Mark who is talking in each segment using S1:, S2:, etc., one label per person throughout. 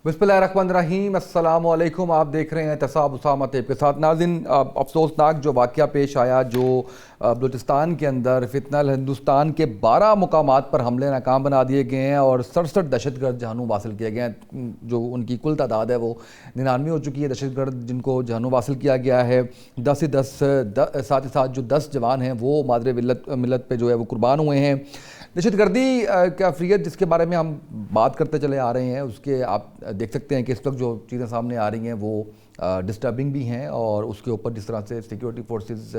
S1: बिस्मिल्लाहिर्रहमानिर्रहीम, अस्सलाम वालेकुम। आप देख रहे हैं तसाब उसामा टेप के साथ। नाज़रीन, अफसोसनाक जो वाक़या पेश आया, जो बलूचिस्तान के अंदर फितनल हिंदुस्तान के 12 मुकामात पर हमले नाकाम बना दिए गए हैं और 67 दहशतगर्द जहानू हासिल किए गए हैं। जो उनकी कुल तादाद है वो 99 हो चुकी है दहशतगर्द जिनको जहानू हासिल किया गया है। 10 से 10 साथ ही साथ जो 10 जवान हैं वो मादरे मिलत पे जो है वो कुर्बान हुए हैं। दहशतगर्दी का अफरियत जिसके बारे में हम बात करते चले आ रहे हैं, उसके आप देख सकते हैं कि इस वक्त जो चीज़ें सामने आ रही हैं वो डिस्टर्बिंग भी हैं और उसके ऊपर जिस तरह से सिक्योरिटी फोर्सेस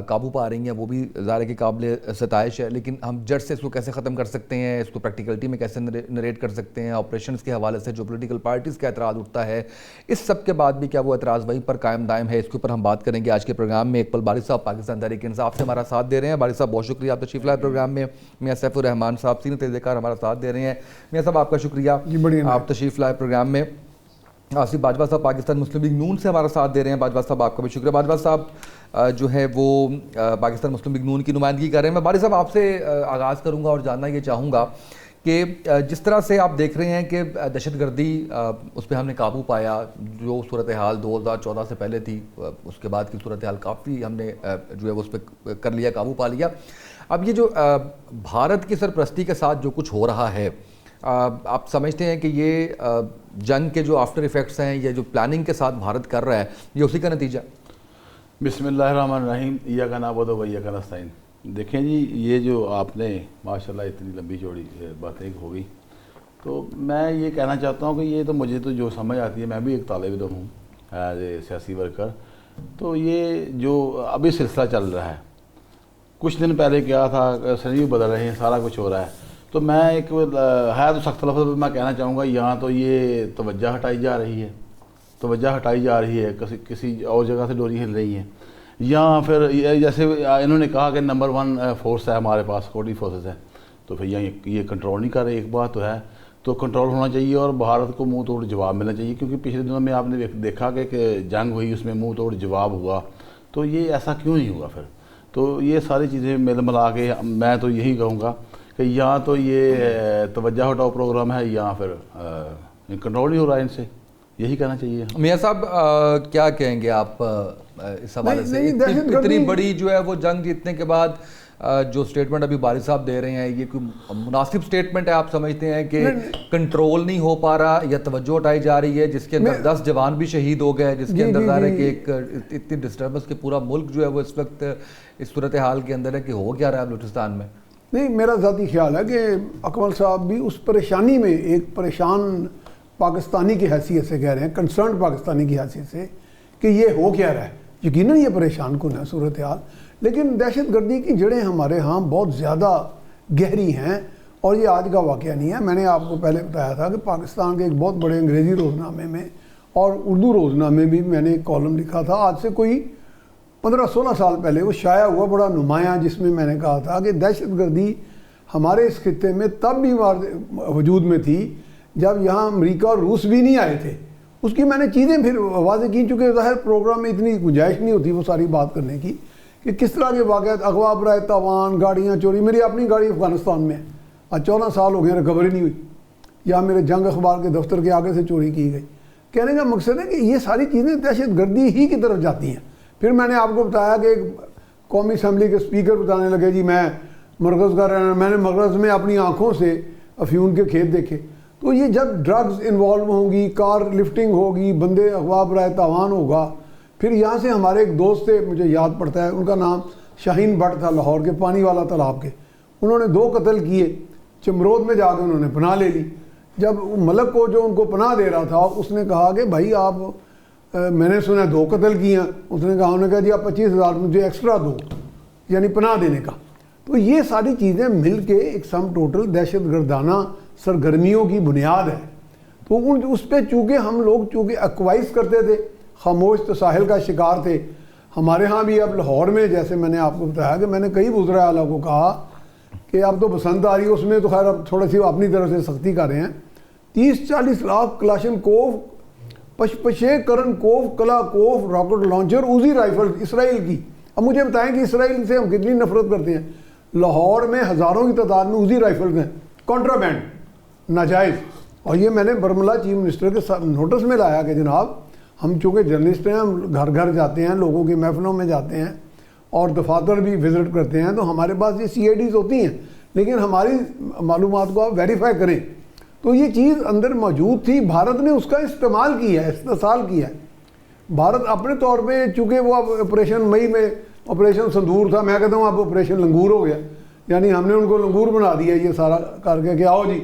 S1: काबू पा रही हैं वो भी ज़ाहिर के काबिल सताइश है। लेकिन हम जड़ से इसको कैसे ख़त्म कर सकते हैं, इसको प्रैक्टिकलिटी में कैसे नरेट कर सकते हैं, ऑपरेशंस के हवाले से जो पॉलिटिकल पार्टीज़ का एतराज़ उठता है, इस सब के बाद भी क्या वो एतराज़ वहीं पर कायम दायम है, इसके ऊपर हम बात करेंगे आज के प्रोग्राम में। इकबाल बारिश साहब पाकिस्तान तहरीक इंसाफ से हमारा साथ दे रहे हैं। बारिश साहब बहुत शुक्रिया, आप तशरीफ़ लाए प्रोग्राम में। मियाँ सैफुर रहमान साहब सीनियर तहज़ीरकार हमारा साथ दे रहे हैं। मियाँ साहब आपका शुक्रिया, आप तशरीफ़ लाए प्रोग्राम में। आसिफ बाजवा साहब पाकिस्तान मुस्लिम लीग नून से हमारा साथ दे रहे हैं। बाजवा साहब आपका भी शुक्रिया। बाजवा साहब जो है वो पाकिस्तान मुस्लिम लीग नून की नुमाइंदगी कर रहे हैं। मैं बारिश साहब आपसे आगाज़ करूंगा और जानना ये चाहूँगा कि जिस तरह से आप देख रहे हैं कि दहशतगर्दी उस पर हमने काबू पाया, जो सूरत हाल 2014 से पहले थी उसके बाद की सूरत हाल काफ़ी हमने जो है उस पर कर लिया, काबू पा लिया। अब ये जो भारत की सरपरस्ती के साथ जो कुछ हो रहा है, आप समझते हैं कि ये जंग के जो आफ्टर इफ़ेक्ट्स हैं, ये जो प्लानिंग के साथ भारत कर रहा है, ये उसी का नतीजा?
S2: बिस्मिल्लाहिर्रहमानिर्रहीम, इय्याका नअबुदु व इय्याका नस्तईन। देखें जी, ये जो आपने माशाल्लाह इतनी लंबी चौड़ी बातें हो गई, तो मैं ये कहना चाहता हूँ कि ये तो मुझे तो जो समझ आती है, मैं भी एक तालिब इल्म हूँ एज ए सियासी वर्कर। तो ये जो अभी सिलसिला चल रहा है, कुछ दिन पहले क्या था, सही बदल रहे हैं, सारा कुछ हो रहा है। तो मैं एक है तो सख्त लफ्ज़ में मैं कहना चाहूँगा, यहाँ तो ये तवज्जो हटाई जा रही है, तवज्जो हटाई जा रही है, किसी और जगह से डोरी हिल रही है। या फिर जैसे इन्होंने कहा कि नंबर 1 फोर्स है हमारे पास, सिक्योरिटी फोर्सेस है, तो फिर यहाँ ये कंट्रोल नहीं कर रहे। एक बात तो है, तो कंट्रोल होना चाहिए और भारत को मुँह तोड़ जवाब मिलना चाहिए, क्योंकि पिछले दिनों में आपने देखा कि जंग हुई, उसमें मुँह तोड़ जवाब हुआ। तो ये ऐसा क्यों नहीं हुआ फिर? तो ये सारी चीज़ें मिल मिला के मैं तो यही कहूँगा कि या तो ये तवज्जो हटाओ प्रोग्राम है, या फिर कंट्रोल नहीं हो रहा है इनसे, यही कहना चाहिए।
S1: मियाँ साहब क्या कहेंगे आप इस हवाले से? इतनी बड़ी जो है वो जंग जीतने के बाद जो स्टेटमेंट अभी बारिश साहब दे रहे हैं, ये कोई मुनासिब स्टेटमेंट है? आप समझते हैं कि कंट्रोल नहीं हो पा रहा या तवज्जो हटाई जा रही है, जिसके अंदर 10 जवान भी शहीद हो गए, जिसके अंदर ज़ाहिर है कि एक इतनी डिस्टर्बेंस के पूरा मुल्क जो है वो इस वक्त इस सूरत हाल के अंदर है कि हो क्या रहा है बलूचिस्तान में?
S3: नहीं, मेरा ज़ाती ख्याल है कि अकमल साहब भी उस परेशानी में एक परेशान पाकिस्तानी की हैसियत से कह रहे हैं, कंसर्न पाकिस्तानी की हैसियत से, कि ये हो क्या रहा है। यकीनन ये परेशान कुन है सूरत हाल, लेकिन दहशत गर्दी की जड़ें हमारे यहाँ बहुत ज़्यादा गहरी हैं और ये आज का वाक़या नहीं है। मैंने आपको पहले बताया था कि पाकिस्तान के एक बहुत बड़े अंग्रेज़ी रोज़नामे में और उर्दू रोज़नामे भी मैंने एक कॉलम लिखा था, आज से कोई 15-16 साल पहले वो शाया हुआ बड़ा नुमाया, जिसमें मैंने कहा था कि दहशत गर्दी हमारे इस खित्ते में तब भी वजूद में थी जब यहाँ अमेरिका और रूस भी नहीं आए थे। उसकी मैंने चीज़ें फिर वाज़ेह की, चूँकि ज़ाहिर प्रोग्राम में इतनी गुंजाइश नहीं होती वो सारी बात करने की, कि किस तरह के वाक़यात, अगवा बराए तावान, गाड़ियाँ चोरी। मेरी अपनी गाड़ी अफ़गानिस्तान में है, आज 14 साल हो गए, रिकवरी नहीं हुई, या मेरे जंग अखबार के दफ्तर के आगे से चोरी की गई। कहने का मकसद है कि ये सारी चीज़ें दहशत गर्दी ही की तरफ जाती हैं। फिर मैंने आपको बताया कि कौमी असम्बली के स्पीकर बताने लगे, जी मैं मरकज़ का रहना, मैंने मरकज़ में अपनी आँखों से अफ्यून के खेत देखे। तो ये जब ड्रग्स इन्वॉल्व होंगी, कार लिफ्टिंग होगी, बंदे अगवा बराए तावान होगा। फिर यहाँ से हमारे एक दोस्त थे, मुझे याद पड़ता है, उनका नाम शाहीन भट्ट था, लाहौर के पानी वाला तालाब के। उन्होंने 2 कत्ल किए, चमरोद में जाकर उन्होंने पनाह ले ली। जब मलक को जो उनको पनाह दे रहा था, उसने कहा कि भाई आप मैंने सुना 2 कत्ल किए हैं। उसने कहा जी आप 25,000 मुझे एक्स्ट्रा दो, यानी पनाह देने का। तो ये सारी चीज़ें मिल के एक सम टोटल दहशत गर्दाना सरगर्मियों की बुनियाद है। तो उस पर चूँकि हम लोग चूँकि एक्वाइस करते थे, खामोश तो साहिल का शिकार थे। हमारे यहाँ भी अब लाहौर में, जैसे मैंने आपको बताया कि मैंने कई वुज़रा आला को कहा कि अब तो बसंत आ रही है, उसमें तो खैर अब थोड़ी सी अपनी तरफ से सख्ती कर रहे हैं। 30-40 लाख क्लाशनकोव, पशपशे, करनकोव, कलाकोव, rocket launcher, Uzi rifle Israel की। अब मुझे बताएं कि इसराइल से हम कितनी नफरत करते हैं। लाहौर में हज़ारों की तादाद में उजी राइफल्स हैं, कॉन्ट्राबैंड, नाजायज़। और ये मैंने बरमला चीफ मिनिस्टर के साथ नोटिस में लाया कि जनाब हम चूँकि जर्नलिस्ट हैं, हम घर घर जाते हैं, लोगों की महफिलों में जाते हैं और दफातर भी विज़िट करते हैं, तो हमारे पास ये CIDs होती हैं, लेकिन हमारी मालूमात को आप वेरीफाई करें। तो ये चीज़ अंदर मौजूद थी, भारत ने उसका इस्तेमाल किया है, इस्तेसाल किया है। भारत अपने तौर पे, चूँकि वो अब ऑपरेशन मई में ऑपरेशन संदूर था, मैं कहता हूँ अब ऑपरेशन लंगूर हो गया, यानी हमने उनको लंगूर बना दिया ये सारा करके कि आओ जी,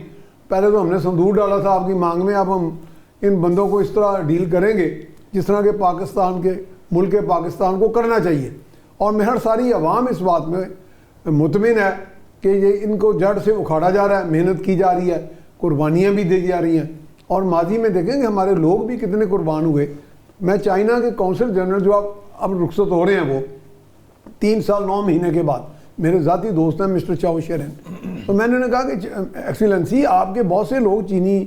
S3: पहले तो हमने संदूर डाला था आपकी मांग में, अब हम इन बंदों को इस तरह डील करेंगे जिस तरह के पाकिस्तान के मुल्क पाकिस्तान को करना चाहिए। और मेहर सारी अवाम इस बात में मुतमिन है कि ये इनको जड़ से उखाड़ा जा रहा है, मेहनत की जा रही है, कुर्बानियाँ भी दी जा रही हैं। और माजी में देखेंगे हमारे लोग भी कितने कुर्बान हुए। मैं चाइना के कौंसल जनरल जो अब रुखसत हो रहे हैं, वो 3 साल 9 महीने के बाद, मेरे ज़ाती दोस्त हैं मिस्टर चाओ शेरन, तो मैंने उन्हें कहा कि एक्सीलेंसी आपके बहुत से लोग चीनी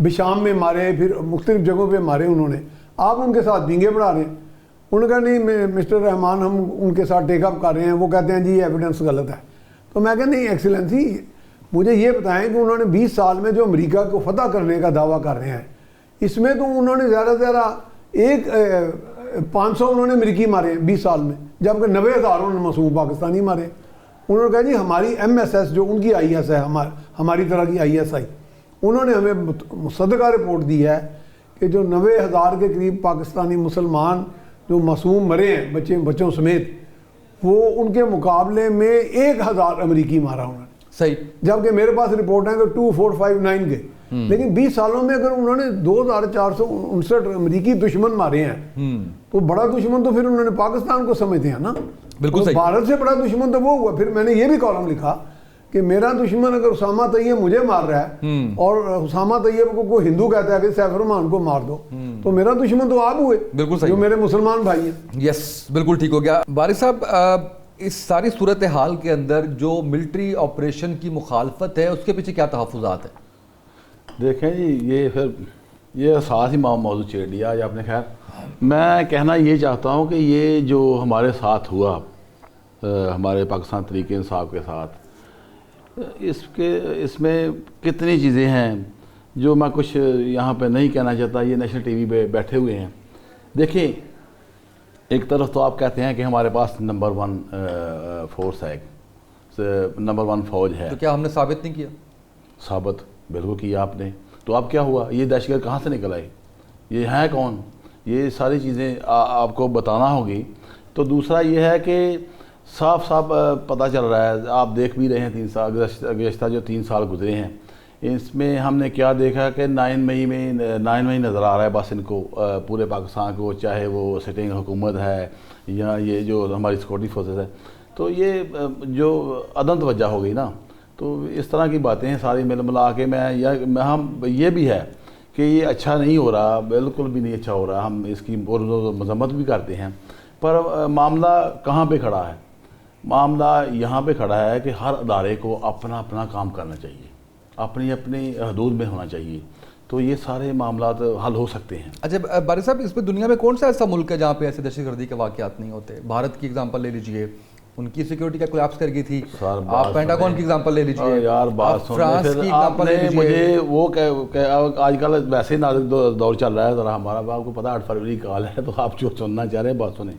S3: बिशाम में मारे, फिर मुख्तलिफ जगहों पे मारे उन्होंने, आप उनके साथ बिंगे बढ़ा रहे हैं। उन्होंने कहा नहीं मिस्टर रहमान, हम उनके साथ टेकअप कर रहे हैं, वो कहते हैं जी ये एविडेंस गलत है। तो मैं कहा नहीं एक्सीलेंसी, मुझे ये बताएं कि उन्होंने 20 साल में जो अमेरिका को फतह करने का दावा कर रहे हैं, इसमें तो उन्होंने ज़्यादा से ज़्यादा 500 उन्होंने अमेरिकी मारे हैं 20 साल में, जबकि 90,000 उन्होंने मासूम पाकिस्तानी मारे। उन्होंने कहा जी हमारी MSS जो उनकी IS है, हमारी तरह की ISI, उन्होंने हमें मुसद्दका रिपोर्ट दी है कि जो 90,000 के करीब पाकिस्तानी मुसलमान जो मासूम मरे हैं बच्चों समेत, वो उनके मुकाबले में 1,000 अमेरिकी मारा उन्होंने।
S1: सही।
S3: जबकि मेरे पास रिपोर्ट है कि 2459 के, लेकिन 20 सालों में अगर उन्होंने 2,459 अमेरिकी दुश्मन मारे हैं, तो बड़ा दुश्मन तो फिर उन्होंने पाकिस्तान को समझते हैं ना।
S1: बिल्कुल
S3: तो
S1: सही।
S3: भारत से बड़ा दुश्मन तो वो हुआ। फिर मैंने ये भी कॉलम लिखा कि मेरा दुश्मन अगर उसामा तैयब मुझे मार रहा है और उसामा तैयब को कोई हिंदू कहता है कि सैफ रहमान को मार दो, तो मेरा दुश्मन तो आप हुए,
S1: बिल्कुल सही,
S3: जो मेरे मुसलमान भाई हैं।
S1: यस, बिल्कुल ठीक हो गया। बारिश साहब, इस सारी सूरत हाल के अंदर जो मिलिट्री ऑपरेशन की मुखालफत है, उसके पीछे क्या तहफ़्फ़ुज़ात है?
S2: देखें जी, ये फिर ये साथ ही मौजूद छेड़ दिया आज आपने। खैर, मैं कहना ये चाहता हूँ कि ये जो हमारे साथ हुआ, हमारे पाकिस्तान तहरीक इंसाफ के साथ, इसमें कितनी चीज़ें हैं जो मैं कुछ यहाँ पे नहीं कहना चाहता। ये नेशनल TV पे बैठे हुए हैं। देखिए, एक तरफ तो आप कहते हैं कि हमारे पास नंबर 1 फोर्स है, नंबर 1 फौज है,
S1: तो क्या हमने साबित नहीं किया?
S2: साबित बिल्कुल किया आपने। तो अब क्या हुआ? ये दहशतगर्द कहाँ से निकल आए? ये हैं कौन? ये सारी चीज़ें आपको बताना होगी। तो दूसरा ये है कि साफ साफ पता चल रहा है, आप देख भी रहे हैं 3 साल गुज़श्ता जो 3 साल गुजरे हैं, इसमें हमने क्या देखा कि 9 मई नज़र आ रहा है बस इनको, पूरे पाकिस्तान को, चाहे वो सिटिंग हुकूमत है या ये जो हमारी सिक्योरिटी फोर्सेस है। तो ये जो अदम तवज्जो हो गई ना, तो इस तरह की बातें हैं सारी मिल मिला के। हम ये भी है कि ये अच्छा नहीं हो रहा, बिल्कुल भी नहीं अच्छा हो रहा, हम इसकी मजम्मत भी करते हैं। पर मामला कहाँ पे खड़ा है? मामला यहाँ पे खड़ा है कि हर अदारे को अपना अपना काम करना चाहिए, अपनी अपनी हदूद में होना चाहिए, तो ये सारे मामला तो हल हो सकते हैं।
S1: अच्छा बारिश साहब, इसमें दुनिया में कौन सा ऐसा मुल्क है जहाँ पे ऐसे दहशतगर्दी के वाक़यात नहीं होते? भारत की एग्जांपल ले लीजिए, उनकी सिक्योरिटी का कोलैप्स कर गई थी। आप पेंटागन की एग्जांपल ले लीजिए
S2: यार, बात
S1: फ्रांस की एग्जांपल ले लीजिए।
S2: मुझे वो आजकल वैसे नाजुक दौर चल रहा है ज़रा हमारा, आपको पता 8 फरवरी कॉल है, तो आप जो सुनना चाह रहे हैं बात सुने।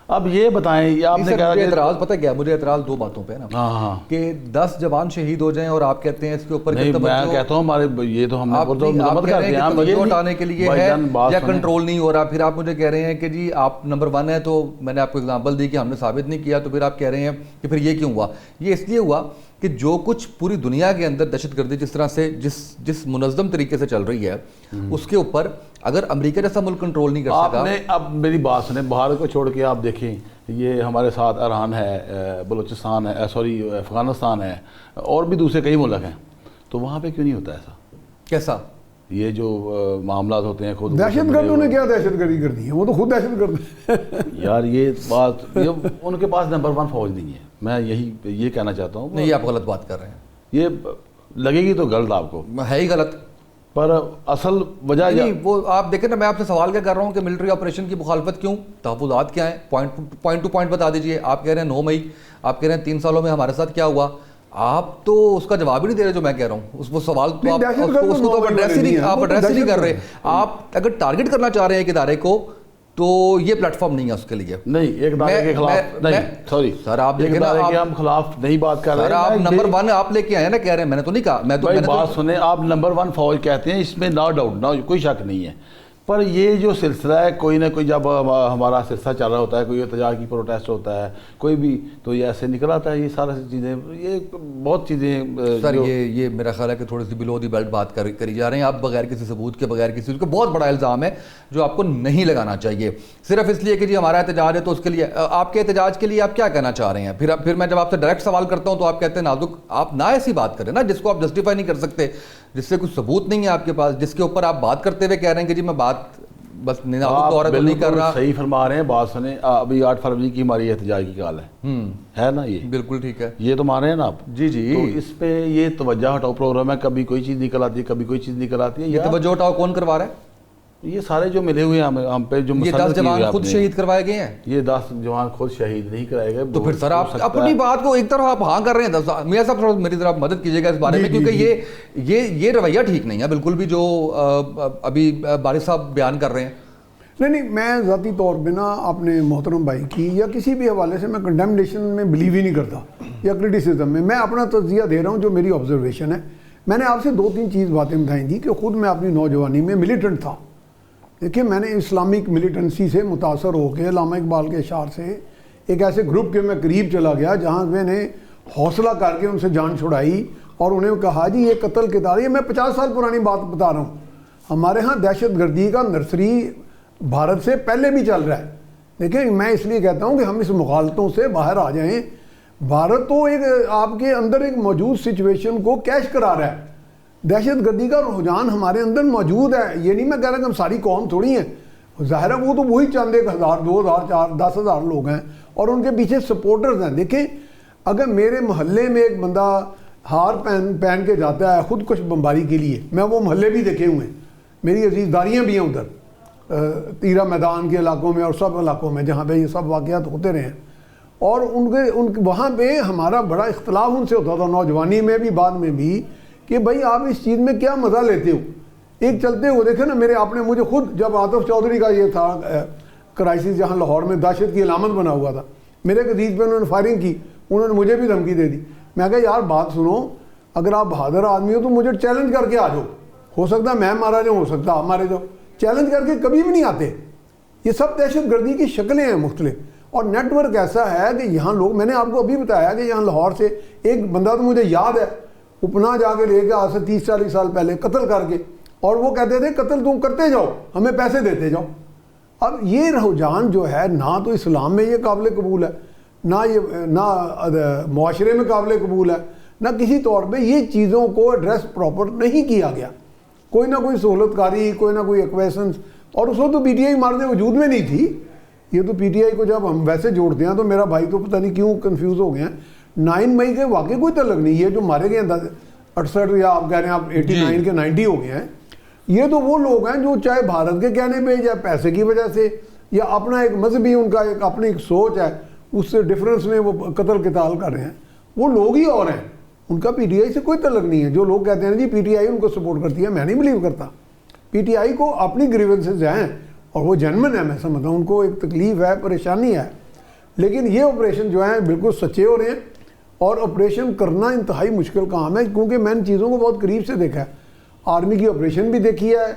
S2: अब ये बताएं, ये आपने कहा कि
S1: एतराज़ पता क्या, मुझे एतराज़ 2 बातों पे है ना।
S2: हाँ,
S1: कि 10 जवान शहीद हो जाएं और आप कहते हैं इसके ऊपर
S2: नहीं, मैं कहता हूँ हमारे ये तो हमने
S1: हटाने के लिए है या कंट्रोल नहीं हो रहा। फिर आप मुझे कह रहे हैं कि जी आप नंबर 1 है, तो मैंने आपको एग्जांपल दी कि हमने साबित नहीं किया, तो फिर आप कह रहे हैं कि फिर ये क्यों हुआ? ये इसलिए हुआ कि जो कुछ पूरी दुनिया के अंदर दहशतगर्दी जिस तरह से जिस मुनज़्ज़म तरीके से चल रही है, उसके ऊपर अगर अमेरिका जैसा मुल्क कंट्रोल नहीं कर सका।
S2: आपने अब मेरी बात सुने, भारत को छोड़ के आप देखें, ये हमारे साथ ईरान है, बलूचिस्तान है, सॉरी अफ़गानिस्तान है, और भी दूसरे कई मुल्क हैं, तो वहाँ पे क्यों नहीं होता ऐसा?
S1: कैसा?
S2: ये जो मामला होते हैं खुद
S3: दहशतगर्दों ने क्या दहशतगर्दी कर दी है? वो तो खुद दहशतगर्द
S2: यार ये बात, ये उनके पास नंबर 1 फौज नहीं है। मैं ये कहना चाहता हूँ।
S1: नहीं, आप गलत बात कर रहे हैं।
S2: ये लगेगी तो गलत आपको,
S1: है ही गलत,
S2: पर असल वजह
S1: नहीं वो आप देखें ना। मैं आपसे सवाल क्या कर रहा हूँ कि मिलिट्री ऑपरेशन की मुखालफत क्यों? तहफ़्फ़ुज़ात क्या है? पॉइंट टू पॉइंट बता दीजिए। आप कह रहे हैं 9 मई, आप कह रहे हैं 3 सालों में हमारे साथ क्या हुआ? आप तो उसका जवाब ही नहीं दे रहे जो मैं कह रहा हूँ। वो सवाल तो आप
S3: दहशतगर्द
S1: उसको तो एड्रेस ही नहीं, आप एड्रेस ही नहीं कर रहे। आप अगर टारगेट करना चाह रहे हैं एक इदारे को तो ये प्लेटफॉर्म नहीं है उसके लिए।
S2: नहीं, एक इदारे के खिलाफ नहीं, सॉरी
S1: सर, आप देखें ना,
S2: हम खिलाफ नहीं बात कर रहे हैं।
S1: आप नंबर 1 आप लेके आए ना, कह रहे हैं, मैंने तो नहीं कहा। मैंने
S2: बात सुने, आप नंबर 1 फौज कहते हैं, इसमें नो डाउट, ना कोई शक नहीं है। पर ये जो सिलसिला है, कोई ना कोई जब हमारा सिलसिला चल रहा होता है, कोई एहतजाज की प्रोटेस्ट होता है, कोई भी, तो ये ऐसे निकल आता है। ये सारा चीज़ें, ये बहुत चीज़ें
S1: सर, ये मेरा ख्याल है कि थोड़ी सी बिलो दी बेल्ट बात करी जा रहे हैं आप, बगैर किसी सबूत के, बगैर किसी उसके। बहुत बड़ा इल्ज़ाम है जो आपको नहीं लगाना चाहिए, सिर्फ इसलिए कि जी हमारा एहतजाज है तो उसके लिए। आपके एहतजाज के लिए आप क्या कहना चाह रहे हैं? फिर मैं जब आपसे डायरेक्ट सवाल करता हूँ तो आप कहते हैं नाजुक। आप ना ऐसी बात करें ना जिसको आप जस्टिफाई नहीं कर सकते, जिससे कुछ सबूत नहीं है आपके पास, जिसके ऊपर आप बात करते हुए कह रहे हैं कि जी मैं बात बस नहीं कर रहा।
S2: सही फरमा रहे हैं, बात सुने। अभी 8 फरवरी की हमारी एहतजाज की कॉल है ना, ये
S1: बिल्कुल ठीक है
S2: ये तो मान रहे हैं ना आप?
S1: जी जी।
S2: तो इस पे ये तवज्जो हटाओ प्रोग्राम है, कभी कोई चीज़ निकल आती है, कभी कोई चीज़ निकल आती है।
S1: ये तवज्जो हटाओ कौन करवा रहा है?
S2: ये सारे जो मिले हुए हैं हम पे, जो
S1: ये 10 जवान खुद शहीद करवाए गए हैं।
S2: ये 10 जवान खुद शहीद नहीं कराए गए।
S1: तो फिर सर आप अपनी बात को एक तरफ आप हाँ कर रहे हैं। मियां साहब थोड़ा मेरी तरफ मदद कीजिएगा इस बारे में, क्योंकि ये रवैया ठीक नहीं है बिल्कुल भी, जो अभी बारिश साहब बयान कर रहे हैं।
S3: नहीं, मैं ज़ाती तौर पे ना अपने मोहतरम भाई की या किसी भी हवाले से मैं कंडेमनेशन में बिलीव ही नहीं करता या क्रिटिसिज्म में। मैं अपना तज्जिया दे रहा हूँ जो मेरी ऑब्जर्वेशन है। मैंने आपसे 2-3 बातें बताई थी कि ख़ुद मैं अपनी नौजवानी में मिलिटेंट था। देखिए, मैंने इस्लामिक मिलिटेंसी से मुतासर होकर अल्लामा इकबाल के इशार से एक ऐसे ग्रुप के मैं करीब चला गया जहाँ मैंने हौसला करके उनसे जान छुड़ाई और उन्हें कहा जी ये कत्ल के तारीख, मैं 50 साल पुरानी बात बता रहा हूँ। हमारे यहाँ दहशत गर्दी का नर्सरी भारत से पहले भी चल रहा है। देखिए, मैं इसलिए कहता हूँ कि हम इस मुखालतों से बाहर आ जाएं। भारत तो एक आपके अंदर एक मौजूद सिचुएशन को कैश करा रहा है। दहशत गर्दी का रुझान हमारे अंदर मौजूद है। ये नहीं मैं कह रहा कि हम सारी कौम थोड़ी हैं, ज़ाहिर है वो तो वही चंद 1000, 2000, 4, 10,000 लोग हैं और उनके पीछे सपोर्टर्स हैं। देखें, अगर मेरे मोहल्ले में एक बंदा हार पहन के जाता है खुद कुछ बमबारी के लिए, मैं वो मोहल्ले भी देखे हुए हैं, मेरी अजीज़दारियाँ भी हैं उधर तीरा मैदान के इलाकों में और सब इलाकों में जहाँ पे ये सब वाक़यात होते रहे हैं, और उनके वहाँ पे हमारा बड़ा इख्तलाफ उनसे होता था नौजवानी में भी, बाद में भी, कि भाई आप इस चीज़ में क्या मज़ा लेते हो। एक चलते हुए देखे ना, मेरे आपने मुझे खुद, जब आतिफ चौधरी का ये था क्राइसिस जहाँ लाहौर में दहशत की अलामत बना हुआ था, मेरे अजीज़ पे उन्होंने फायरिंग की, उन्होंने मुझे भी धमकी दे दी। मैं कहा यार बात सुनो, अगर आप बहादुर आदमी हो तो मुझे चैलेंज करके आ जाओ, हो सकता है मैं मारा जाऊँ, हो सकता है आप मारे जाओ, चैलेंज करके कभी भी नहीं आते। ये सब दहशत गर्दी की शक्लें हैं मुख्तलिफ, और नेटवर्क ऐसा है कि यहाँ लोग, मैंने आपको अभी बताया कि यहाँ लाहौर से एक बंदा तो मुझे याद है, उपना जाके लेके आज से 30-40 साल पहले कत्ल करके, और वो कहते थे कत्ल तुम करते जाओ, हमें पैसे देते जाओ। अब ये रुझान जो है, ना तो इस्लाम में ये काबिल कबूल है, ना मुआशरे में काबिल कबूल है, ना किसी तौर पे ये चीज़ों को एड्रेस प्रॉपर नहीं किया गया। कोई ना कोई सहूलतकारी, कोई ना कोई एक्वेशंस, और उसको तो PTI मारने वजूद में नहीं थी। ये तो PTI को जब हम वैसे जोड़ते हैं तो मेरा भाई तो पता नहीं क्यों कंफ्यूज हो गए हैं। 9 मई के वाकई कोई तलक नहीं है जो मारे गए 68 या आप कह रहे हैं आप 89 के 90 हो गए हैं। ये तो वो लोग हैं जो चाहे भारत के कहने पे या पैसे की वजह से या अपना एक मजहबी उनका एक अपनी एक सोच है, उससे डिफरेंस में वो कत्ल किताल कर रहे हैं, वो लोग ही और हैं। उनका PTI से कोई तलक नहीं है। जो लोग कहते हैं जी PTI उनको सपोर्ट करती है, मैं नहीं बिलीव करता। PTI को अपनी ग्रीवेंसेस हैं और वो जेन्युइन है, मैं समझता हूँ उनको एक तकलीफ़ है, परेशानी है, लेकिन ये ऑपरेशन जो है बिल्कुल सच्चे हो रहे हैं और ऑपरेशन करना इंतहाई मुश्किल काम है, क्योंकि मैंने चीज़ों को बहुत करीब से देखा है। आर्मी की ऑपरेशन भी देखी है।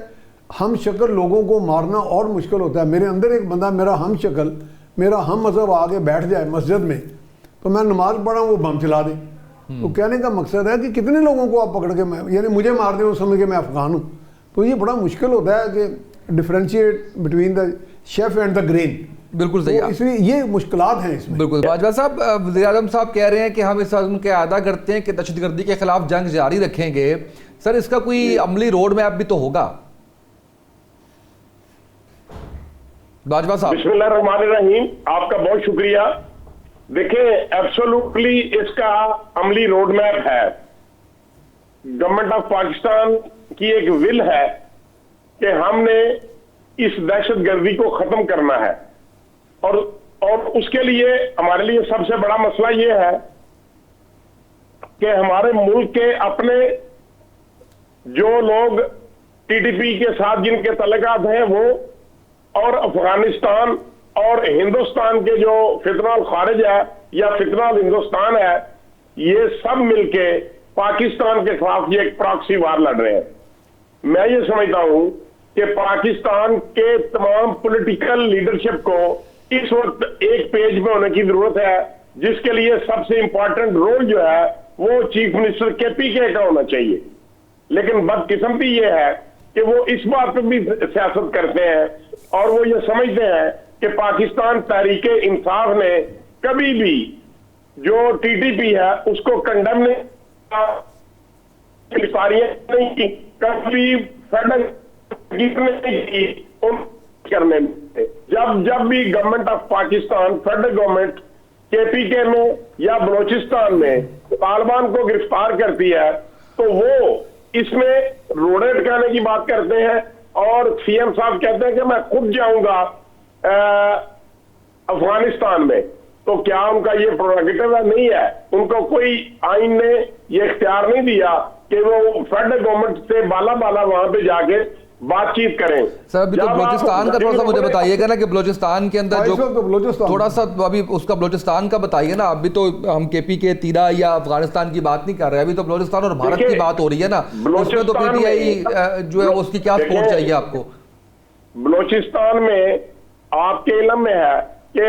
S3: हम शक्ल लोगों को मारना और मुश्किल होता है। मेरे अंदर एक बंदा, मेरा हम शक्ल, मेरा हम मज़हब आगे बैठ जाए मस्जिद में, तो मैं नमाज़ पढ़ा वो बम चला दे। तो कहने का मकसद है कि कितने लोगों को आप पकड़ के, यानी मुझे मार दें, समझ के मैं अफगान हूँ। तो ये बड़ा मुश्किल होता है कि differentiate between the chef and the grain.
S1: बिल्कुल सही,
S3: तो इसलिए ये मुश्किलात हैं इसमें।
S1: बिल्कुल। बाजवा साहब, वज़ीर-ए-आज़म साहब कह रहे हैं कि हम इस अज़्म के अदा करते हैं कि दहशतगर्दी के खिलाफ जंग जारी रखेंगे। सर, इसका कोई अमली रोड मैप भी तो होगा? बाजवा साहब।
S4: बिस्मिल्लाहिर्रहमानिर्रहीम, आपका बहुत शुक्रिया। देखें, एब्सोल्युटली इसका अमली रोड मैप है। गवर्नमेंट ऑफ पाकिस्तान की एक विल है कि हमने इस दहशतगर्दी को खत्म करना है, और उसके लिए हमारे लिए सबसे बड़ा मसला यह है कि हमारे मुल्क के अपने जो लोग टीटीपी के साथ जिनके तल्लुकात हैं वो, और अफगानिस्तान और हिंदुस्तान के जो फितनाल खारिज है या फितनाल हिंदुस्तान है, ये सब मिलके पाकिस्तान के खिलाफ ये एक प्रॉक्सी वार लड़ रहे हैं। मैं ये समझता हूं कि पाकिस्तान के तमाम पॉलिटिकल लीडरशिप को इस वक्त एक पेज पे होने की जरूरत है, जिसके लिए सबसे इंपॉर्टेंट रोल जो है वो चीफ मिनिस्टर केपीके का होना चाहिए। लेकिन बदकिस्मती ये है कि वो इस बात पर भी सियासत करते हैं और वो ये समझते हैं कि पाकिस्तान तहरीके इंसाफ ने कभी भी जो टीटीपी है उसको कंडेम नहीं की, कभी फेडरल नहीं की करने में। जब भी government of Pakistan, federal government KPK में या बलोचिस्तान में तालिबान को गिरफ्तार करती है तो वो इसमें रोड़े अटकाने की बात करते हैं और सीएम साहब कहते हैं कि मैं खुद जाऊंगा अफगानिस्तान में। तो क्या उनका ये प्रोरोगेटिव है? नहीं है। उनको कोई आइन ने ये इख्तियार नहीं दिया कि वो फेडरल गवर्नमेंट से बाला वहां पे जाके बातचीत करें।
S1: सर अभी तो बलोचिस्तान का थोड़ा सा मुझे बताइएगा ना कि बलोचिस्तान के अंदर जो थोड़ा सा अभी उसका बलोचिस्तान का बताइए ना। अभी तो हम केपी के तीरा या अफगानिस्तान की बात नहीं कर रहे, अभी तो बलोचिस्तान और भारत की बात हो रही है ना। उसमें तो पीटीआई जो है उसकी क्या सपोर्ट चाहिए आपको?
S4: बलोचिस्तान में आपके इल्म में है कि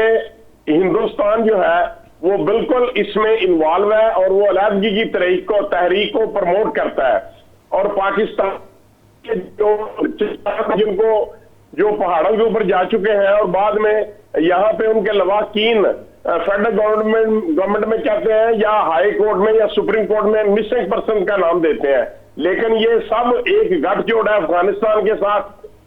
S4: हिंदुस्तान जो है वो बिल्कुल इसमें इन्वॉल्व है और वो अलहदगी की तहरीक को प्रमोट करता है। और पाकिस्तान जिनको जो पहाड़ों के ऊपर जा चुके हैं और बाद में यहाँ पे उनके लवाकीन फेडरल गवर्नमेंट में कहते हैं या हाई कोर्ट में या सुप्रीम कोर्ट में मिसिंग पर्सन का नाम देते हैं। लेकिन ये सब एक गठजोड़ है अफगानिस्तान के साथ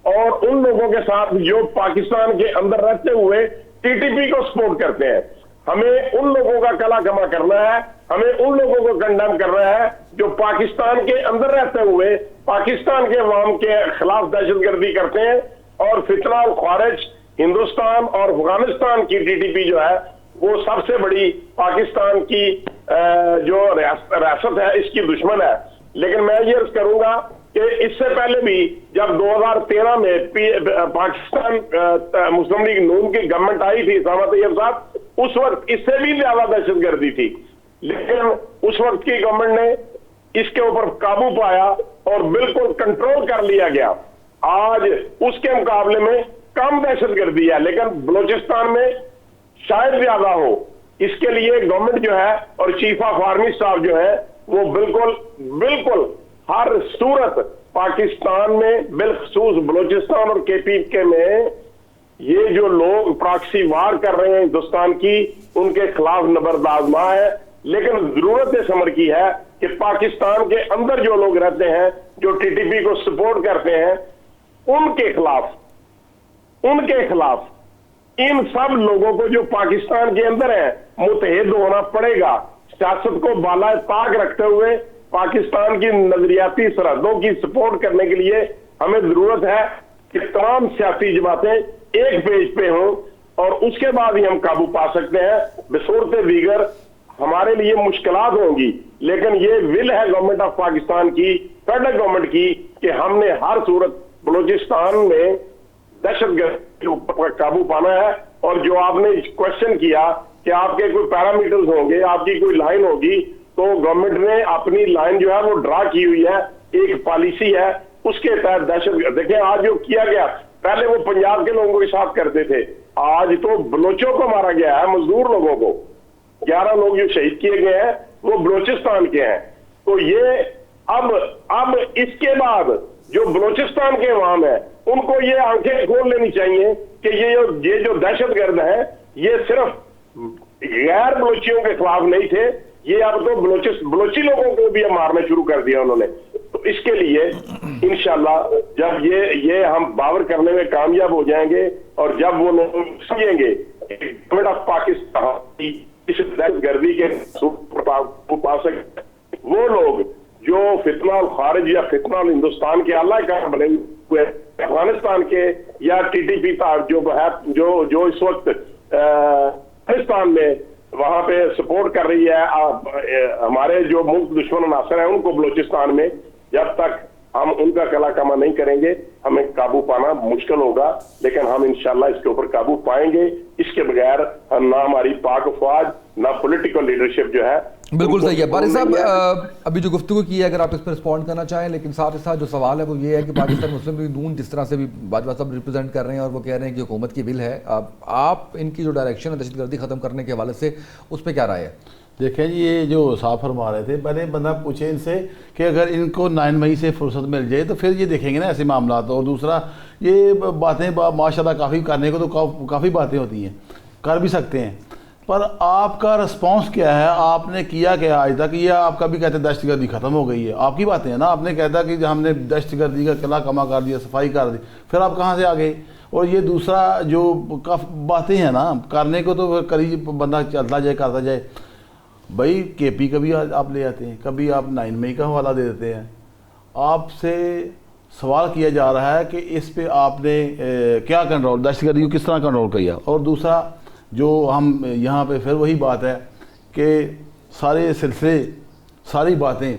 S4: और उन लोगों के साथ जो पाकिस्तान के अंदर रहते हुए टीटीपी को सपोर्ट करते हैं। हमें उन लोगों का कला कमा करना है, हमें उन लोगों को कंडेम करना है जो पाकिस्तान के अंदर रहते हुए पाकिस्तान के अवाम के खिलाफ दहशतगर्दी करते हैं। और फितना और खारिज हिंदुस्तान और अफगानिस्तान की टीटीपी जो है वो सबसे बड़ी पाकिस्तान की जो रियासत है इसकी दुश्मन है। लेकिन मैं ये अर्ज करूंगा कि इससे पहले भी जब 2013 में पाकिस्तान मुस्लिम लीग नून की गवर्नमेंट आई थी सामा तैयब साहब, उस वक्त इससे भी ज्यादा दहशतगर्दी थी, लेकिन उस वक्त की गवर्नमेंट ने इसके ऊपर काबू पाया और बिल्कुल कंट्रोल कर लिया गया। आज उसके मुकाबले में कम दहशतगर्दी है, लेकिन बलोचिस्तान में शायद ज्यादा हो। इसके लिए गवर्नमेंट जो है और चीफ ऑफ आर्मी स्टाफ जो है वो बिल्कुल हर सूरत पाकिस्तान में बिलखसूस बलोचिस्तान और केपीके में ये जो लोग प्रॉक्सी वार कर रहे हैं हिंदुस्तान की, उनके खिलाफ नबर्द आजमा है। लेकिन जरूरत इस अमर की है कि पाकिस्तान के अंदर जो लोग रहते हैं जो टीटीपी को सपोर्ट करते हैं उनके खिलाफ इन सब लोगों को जो पाकिस्तान के अंदर है मुतहद होना पड़ेगा। सियासत को बाला ताक रखते हुए पाकिस्तान की नजरियाती सरहदों की सपोर्ट करने के लिए हमें जरूरत है कि तमाम सियासी जमातें एक पेज पे हों और उसके बाद ही हम काबू पा सकते हैं। बसूरत दीगर हमारे लिए मुश्किलात होंगी, लेकिन ये विल है गवर्नमेंट ऑफ पाकिस्तान की, फेडरल गवर्नमेंट की, कि हमने हर सूरत बलूचिस्तान में दहशतगर्द के ऊपर काबू पाना है। और जो आपने क्वेश्चन किया कि आपके कोई पैरामीटर्स होंगे, आपकी कोई लाइन होगी, तो गवर्नमेंट ने अपनी लाइन जो है वो ड्रा की हुई है, एक पॉलिसी है, उसके तहत दहशतगर्द। देखिए आज जो किया गया, पहले वो पंजाब के लोगों के साथ करते थे, आज तो बलोचों को मारा गया है, मजदूर लोगों को। 11 लोग जो शहीद किए गए हैं वो बलोचिस्तान के हैं। तो ये अब इसके बाद जो बलोचिस्तान के अवाम है उनको ये आंखें खोल लेनी चाहिए कि ये जो दहशतगर्द है ये सिर्फ गैर बलोचियों के खिलाफ नहीं थे, ये अब तो बलोची लोगों को भी मारना शुरू कर दिया उन्होंने। तो इसके लिए इंशाल्लाह जब ये हम बावर करने में कामयाब हो जाएंगे और जब वो लोग समझेंगे गवर्नमेंट ऑफ पाकिस्तान इस दहशतगर्दी के पा सके, वो लोग जो फितना खारिज या फितना हिंदुस्तान के आला कार बने हुए अफगानिस्तान के या टीटीपी जो है जो इस वक्त पाकिस्तान में वहां पे सपोर्ट कर रही है। हमारे जो मुल्क दुश्मन अनासर हैं उनको बलूचिस्तान में जब तक हम उनका कला कमा नहीं करेंगे हमें काबू पाना मुश्किल होगा, लेकिन हम इंशाल्लाह इसके ऊपर काबू पाएंगे। इसके बगैर ना हमारी पाक फौज ना पॉलिटिकल लीडरशिप जो है।
S1: बिल्कुल सही है बारिश साहब, अभी जो गुफ्तगू की है अगर आप इस पर रिस्पॉन्ड करना चाहें, लेकिन साथ ही साथ जो सवाल है वो ये है कि पाकिस्तान मुस्लिम लीग नून जिस तरह से भी बाजवा साहब रिप्रेजेंट कर रहे हैं और वो कह रहे हैं कि हुकूमत की विल है, आप इनकी जो डायरेक्शन है दहशतगर्दी ख़त्म करने के हवाले से उस पर क्या राय है?
S2: देखें जी, ये जो साफ फरमा रहे थे, पहले बंदा पूछे इनसे कि अगर इनको 9 मई से फुर्सत मिल जाए तो फिर ये देखेंगे ना ऐसे मामला। और दूसरा ये बातें माशाल्लाह काफ़ी करने को तो काफ़ी बातें होती हैं, कर भी सकते हैं, पर आपका रिस्पांस क्या है? आपने किया क्या आज तक? ये आपका भी कहते हैं दहशतगर्दी ख़त्म हो गई है, आपकी बातें हैं ना। आपने कहता कि हमने दहशतगर्दी का किला कमा कर दिया, सफाई कर दी, फिर आप कहाँ से आ गए? और ये दूसरा जो बातें हैं ना करने को, तो करी बंदा चलता जाए करता जाए। भाई केपी कभी आप ले आते हैं, कभी आप 9 मई का हवाला दे देते हैं। आपसे सवाल किया जा रहा है कि इस पे आपने क्या कंट्रोल, दहशतगर्दी को किस तरह कंट्रोल किया। और दूसरा जो हम यहाँ पे फिर वही बात है कि सारे सिलसिले सारी बातें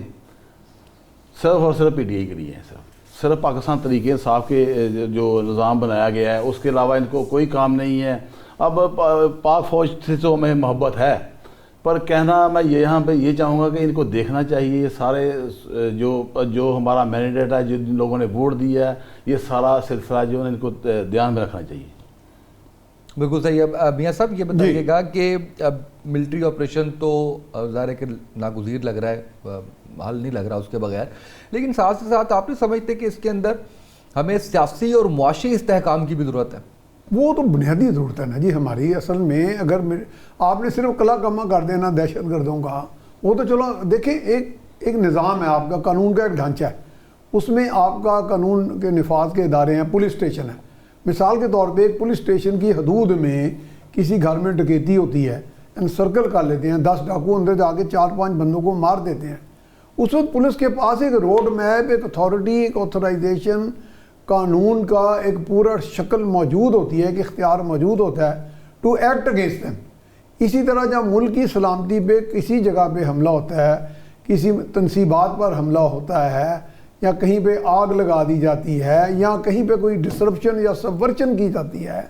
S2: सिर्फ और सिर्फ पीटीआई के लिए हैं, सिर्फ पाकिस्तान तरीके इंसाफ के जो निज़ाम बनाया गया है उसके अलावा इनको कोई काम नहीं है। अब पाक फ़ौज से तो हमें मोहब्बत है, पर कहना मैं यहाँ पे ये चाहूँगा कि इनको देखना चाहिए ये सारे जो हमारा मैंडेट है, जिन लोगों ने वोट दिया है, ये सारा सिलसिला जो है इनको ध्यान में रखना चाहिए।
S1: बिल्कुल सही है। मियाँ साहब ये बताइएगा कि मिलिट्री ऑपरेशन तो ज़ाहिर है कि नागुज़ीर लग रहा है, हल नहीं लग रहा उसके बगैर, लेकिन साथ ही साथ आप नहीं समझते कि इसके अंदर हमें सियासी और मुआशी इस्तेहकाम की भी ज़रूरत है?
S3: वो तो बुनियादी ज़रूरत है ना जी हमारी। असल में अगर आपने सिर्फ कला कमा कर देना दहशत गर्दों का, वो तो चलो देखें एक निज़ाम है आपका, कानून का एक ढांचा है, उसमें आपका कानून के निफाज के इदारे हैं, पुलिस स्टेशन है। मिसाल के तौर पे एक पुलिस स्टेशन की हदूद में किसी घर में डकैती होती है, सर्कल कर लेते हैं, 10 डाकू अंदर जाके 4-5 बंदों को मार देते हैं। उस वक्त पुलिस के पास एक रोड मैप, एक अथॉरिटी, एक ऑथराइजेशन, कानून का एक पूरा शक्ल मौजूद होती है, कि इख्तियार मौजूद होता है टू एक्ट अगेंस्ट दैम। इसी तरह जब मुल्क की सलामती पे किसी जगह पे हमला होता है, किसी तनसीबात पर हमला होता है, या कहीं पे आग लगा दी जाती है, या कहीं पे कोई डिसरप्शन या सबवर्चन की जाती है,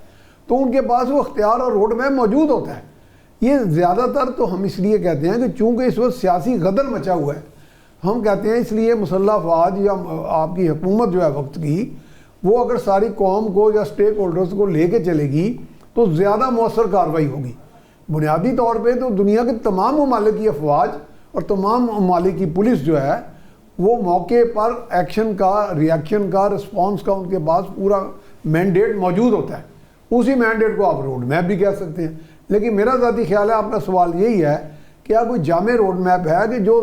S3: तो उनके पास वो इख्तियार और रोड मैप मौजूद होता है। ये ज़्यादातर तो हम इसलिए कहते हैं कि चूँकि इस वक्त सियासी गदर मचा हुआ है, हम कहते हैं इसलिए मुसल्लह अफवाज या आपकी हुकूमत जो है वक्त की, वो अगर सारी कौम को या स्टेक होल्डर्स को लेके चलेगी तो ज़्यादा मौसर कार्रवाई होगी। बुनियादी तौर पे तो दुनिया के तमाम ममालिक की अफवाज और तमाम ममालिक की पुलिस जो है वो मौके पर एक्शन का, रिएक्शन का, रिस्पॉन्स का उनके पास पूरा मैंडेट मौजूद होता है। उसी मैंडेट को आप रोड मैप भी कह सकते हैं। लेकिन मेरा ज़ाती ख्याल है, आपका सवाल यही है कि क्या कोई जामे रोड मैप है कि जो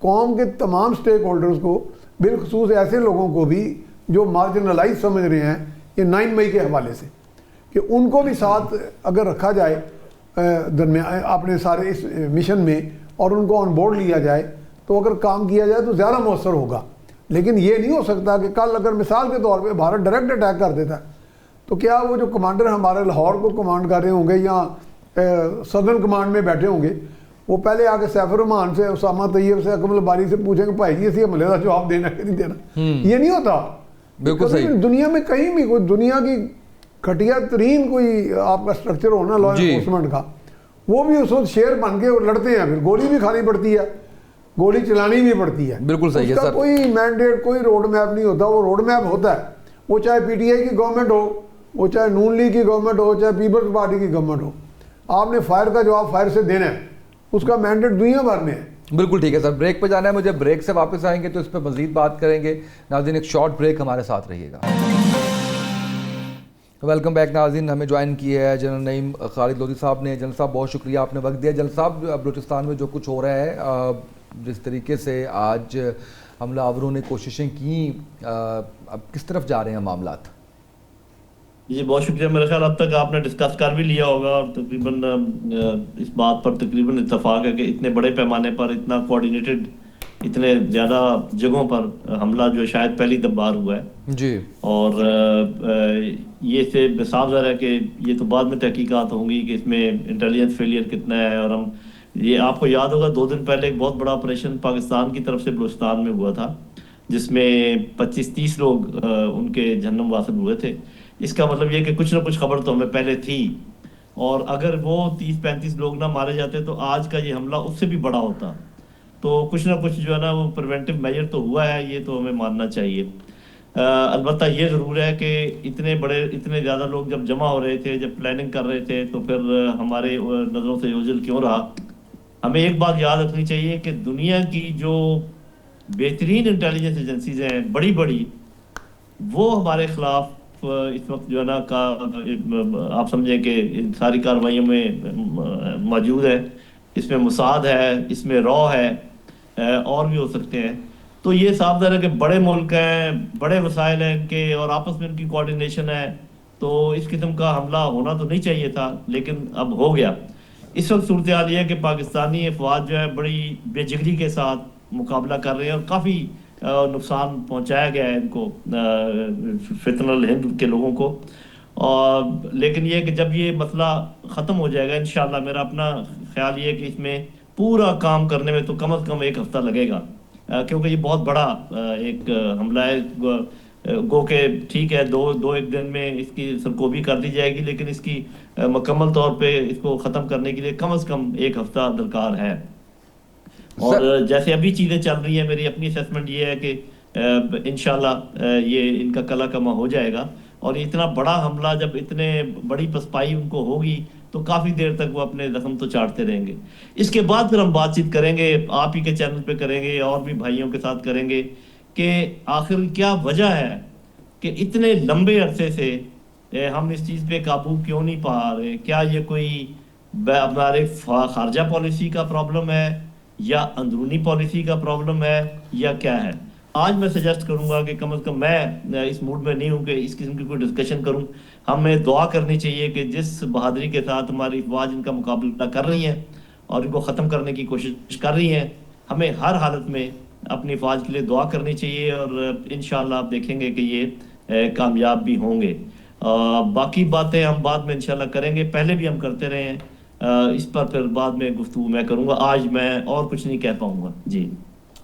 S3: कौम के तमाम स्टेक होल्डर्स को, बिलखसूस ऐसे लोगों को भी जो मार्जिनलाइज समझ रहे हैं ये 9 मई के हवाले से, कि उनको भी साथ अगर रखा जाए दरमियान अपने सारे इस मिशन में और उनको ऑन बोर्ड लिया जाए, तो अगर काम किया जाए तो ज़्यादा मौसर होगा। लेकिन ये नहीं हो सकता कि कल अगर मिसाल के तौर पे भारत डायरेक्ट अटैक कर देता है, तो क्या वो जो कमांडर हमारे लाहौर को कमांड कर रहे होंगे या सदर्न कमांड में बैठे होंगे, वो पहले आके सैफुर रहमान से, उसामा तैयब से, अकमल बारी से पूछेंगे भाई जी इसी हमले का जवाब देना कि नहीं देना। ये नहीं होता।
S1: बिल्कुल सही।
S3: दुनिया में कहीं भी कोई दुनिया की घटिया तरीन कोई आपका स्ट्रक्चर होना लॉ एनफोर्समेंट का, वो भी उस वक्त शेर बन के लड़ते हैं, फिर गोली भी खानी पड़ती है, गोली चलानी भी पड़ती है।
S1: बिल्कुल सही है सर।
S3: कोई मैंडेट, कोई रोड मैप नहीं होता। वो रोड मैप होता है, वो चाहे पीटीआई की गवर्नमेंट हो, वो चाहे नून लीग की गवर्नमेंट हो, चाहे पीपल्स पार्टी की गवर्नमेंट हो, आपने फायर का जवाब फायर से देना है, उसका मैंडेट दुनिया भर में है।
S1: बिल्कुल ठीक है सर, ब्रेक पे जाना है मुझे, ब्रेक से वापस आएंगे तो इस पर मजीद बात करेंगे। नाज़रीन एक शॉर्ट ब्रेक, हमारे साथ रहिएगा। वेलकम बैक नाज़रीन, हमें ज्वाइन किया है जनरल नईम खालिद लोधी साहब ने। जनरल साहब बहुत शुक्रिया, आपने वक्त दिया। जनरल साहब बलूचिस्तान में जो कुछ हो रहा है, जिस तरीके से आज हमलावरों ने कोशिशें की, अब किस तरफ जा रहे हैं मामलात?
S5: जी बहुत शुक्रिया। मेरे ख्याल अब तक आपने डिस्कस कर भी लिया होगा और तकरीबन इस बात पर तकरीबन इत्तेफाक है कि इतने बड़े पैमाने पर इतना कोऑर्डिनेटेड इतने ज़्यादा जगहों पर हमला जो शायद पहली बार हुआ है।
S1: जी।
S5: और ये से साफ ज़ाहिर है कि ये तो बाद में तहकीकात होंगी कि इसमें इंटेलिजेंस फेलियर कितना है। और हम ये आपको याद होगा 2 दिन पहले एक बहुत बड़ा ऑपरेशन पाकिस्तान की तरफ से बलूचिस्तान में हुआ था, जिसमें 25-30 लोग उनके जहन्नुम वासिल हुए थे। इसका मतलब ये कि कुछ ना कुछ खबर तो हमें पहले थी, और अगर वो 30-35 लोग ना मारे जाते तो आज का ये हमला उससे भी बड़ा होता। तो कुछ ना कुछ जो है ना वो प्रिवेंटिव मेजर तो हुआ है, ये तो हमें मानना चाहिए। अलबत्ता ये ज़रूर है कि इतने ज़्यादा लोग जब जमा हो रहे थे, जब प्लानिंग कर रहे थे, तो फिर हमारे नज़रों से ओझल क्यों रहा। हमें एक बात याद रखनी चाहिए कि दुनिया की जो बेहतरीन इंटेलिजेंस एजेंसीज हैं बड़ी बड़ी, वो हमारे खिलाफ इस वक्त जो है ना आप समझें कि इन सारी कार्रवाइयों में मौजूद है। इसमें मुसाद है, इसमें रॉ है, और भी हो सकते हैं। तो ये साफ ज़ाहिर है कि बड़े मुल्क हैं, बड़े वसाइल हैं इनके, और आपस में इनकी कोऑर्डिनेशन है। तो इस किस्म का हमला होना तो नहीं चाहिए था, लेकिन अब हो गया। इस वक्त सूरत हाल ये है कि पाकिस्तानी अफवाज जो है बड़ी बेजिगरी के साथ मुकाबला कर रहे हैं, और काफ़ी नुकसान पहुंचाया गया है इनको, फितनल हिंद के लोगों को। और लेकिन ये कि जब ये मसला ख़त्म हो जाएगा इंशाल्लाह, मेरा अपना ख्याल ये है कि इसमें पूरा काम करने में तो कम से कम 1 हफ्ता लगेगा, क्योंकि ये बहुत बड़ा एक हमला है। गो के ठीक है, दो एक दिन में इसकी सरकोबी कर दी जाएगी, लेकिन इसकी मुकम्मल तौर पे इसको ख़त्म करने के लिए कम से कम 1 हफ्ता दरकार है। और जैसे अभी चीज़ें चल रही हैं, मेरी अपनी असेसमेंट ये है कि इंशाल्लाह ये इनका कला कमा हो जाएगा। और इतना बड़ा हमला जब इतने बड़ी पसपाई उनको होगी तो काफ़ी देर तक वो अपने जख्म तो चाटते रहेंगे। इसके बाद फिर हम बातचीत करेंगे, आप ही के चैनल पे करेंगे और भी भाइयों के साथ करेंगे कि आखिर क्या वजह है कि इतने लंबे अरसे से हम इस चीज़ पे काबू क्यों नहीं पा रहे। क्या ये कोई हमारे खारजा पॉलिसी का प्रॉब्लम है, या अंदरूनी पॉलिसी का प्रॉब्लम है, या क्या है। आज मैं सजेस्ट करूंगा कि कम से कम मैं इस मूड में नहीं हूं कि इस किस्म की कोई डिस्कशन करूं। हमें दुआ करनी चाहिए कि जिस बहादुरी के साथ हमारी अफवाज इनका मुकाबला कर रही हैं और इनको ख़त्म करने की कोशिश कर रही हैं, हमें हर हालत में अपनी अफवाज के लिए दुआ करनी चाहिए। और इंशाअल्लाह आप देखेंगे कि ये कामयाब भी होंगे। बाकी बातें हम बाद में इंशाअल्लाह करेंगे, पहले भी हम करते रहे हैं। इस पर फिर बाद में गुफ्तगू मैं करूंगा, आज मैं और कुछ नहीं कह पाऊंगा। जी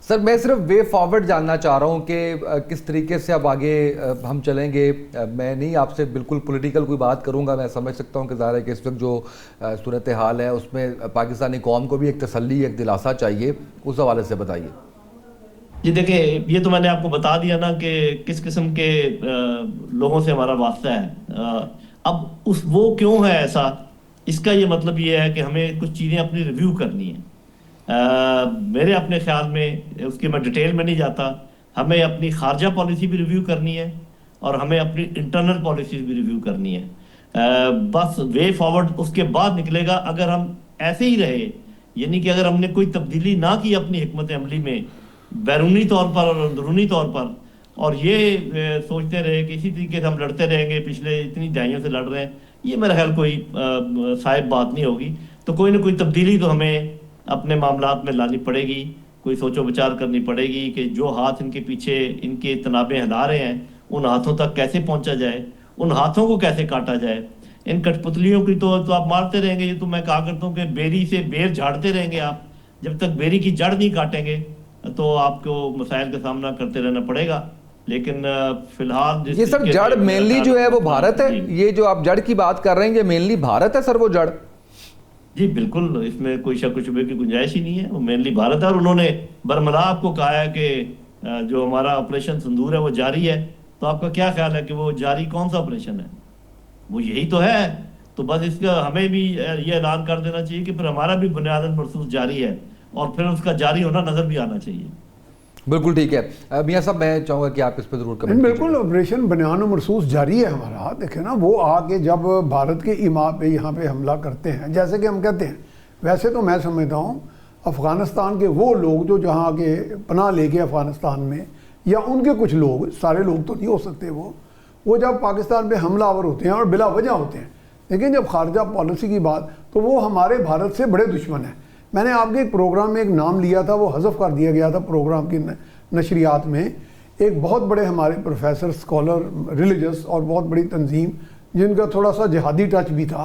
S1: सर, मैं सिर्फ वे फॉरवर्ड जानना चाह रहा हूँ कि किस तरीके से अब आगे हम चलेंगे। मैं नहीं आपसे बिल्कुल पॉलिटिकल कोई बात करूँगा, मैं समझ सकता हूँ कि ज़ाहिर है कि इस वक्त जो सूरत हाल है उसमें पाकिस्तानी कौम को भी एक तसल्ली, एक दिलासा चाहिए, उस हवाले से बताइए।
S5: जी देखिए, ये तो मैंने आपको बता दिया ना कि किस किस्म के लोगों से हमारा वास्ता है। अब वो क्यों है ऐसा, इसका ये मतलब ये है कि हमें कुछ चीज़ें अपनी रिव्यू करनी है। मेरे अपने ख्याल में, उसकी मैं डिटेल में नहीं जाता, हमें अपनी खारजा पॉलिसी भी रिव्यू करनी है और हमें अपनी इंटरनल पॉलिसी भी रिव्यू करनी है। बस वे फॉरवर्ड उसके बाद निकलेगा। अगर हम ऐसे ही रहे, यानी कि अगर हमने कोई तब्दीली ना की अपनी हिकमत अमली में, बैरूनी तौर पर और अंदरूनी तौर पर, और ये सोचते रहे कि इसी तरीके से हम लड़ते रहेंगे, पिछले इतनी दहाइयों से लड़ रहे हैं, ये मेरा ख्याल कोई साहिब बात नहीं होगी। तो कोई ना कोई तब्दीली तो हमें अपने मामलात में लानी पड़ेगी, कोई सोचो विचार करनी पड़ेगी कि जो हाथ इनके पीछे इनके तनाबे हिला रहे हैं, उन हाथों तक कैसे पहुंचा जाए, उन हाथों को कैसे काटा जाए। इन कठपुतलियों की तो आप मारते रहेंगे। ये तो मैं कहा करता हूँ कि बेरी से बेर झाड़ते रहेंगे आप, जब तक बेरी की जड़ नहीं काटेंगे तो आपको मसाइल का सामना करते रहना पड़ेगा। लेकिन फिलहाल
S1: ये सर जड़ मेनली जो है वो भारत है। ये जो आप जड़ की बात कर रहे हैं, ये मेनली भारत है सर, वो जड़।
S5: जी बिल्कुल, इसमें कोई शक शुबे की गुंजाइश ही नहीं है, वो मेनली भारत है। और उन्होंने बरमला आपको कहा है कि जो हमारा ऑपरेशन सिंदूर है वो जारी है। तो आपका क्या ख्याल है कि वो जारी कौन सा ऑपरेशन है? वो यही तो है। तो बस इसका हमें भी ये ऐलान कर देना चाहिए कि फिर हमारा भी बुनियादन मरसूस जारी है, और फिर उसका जारी होना नजर भी आना चाहिए।
S1: बिल्कुल ठीक है। मियां साहब, मैं चाहूँगा कि आप इस पर जरूर कमेंट।
S3: बिल्कुल, ऑपरेशन बनियान मरसूस जारी है हमारा। देखें ना, वो आके जब भारत के इमा पे यहाँ पे हमला करते हैं, जैसे कि हम कहते हैं, वैसे तो मैं समझता हूँ अफ़गानिस्तान के वो लोग जो जहाँ के पनाह लेके अफ़गानिस्तान में, या उनके कुछ लोग, सारे लोग तो नहीं हो सकते, वो जब पाकिस्तान पे हमलावर होते हैं और बिला वजह होते हैं। लेकिन जब खारजा पॉलिसी की बात, तो वो हमारे भारत से बड़े दुश्मन हैं। मैंने आपके एक प्रोग्राम में एक नाम लिया था, वो हज़फ कर दिया गया था प्रोग्राम की नशरियात में। एक बहुत बड़े हमारे प्रोफेसर, स्कॉलर, रिलीजियस और बहुत बड़ी तंजीम जिनका थोड़ा सा जिहादी टच भी था,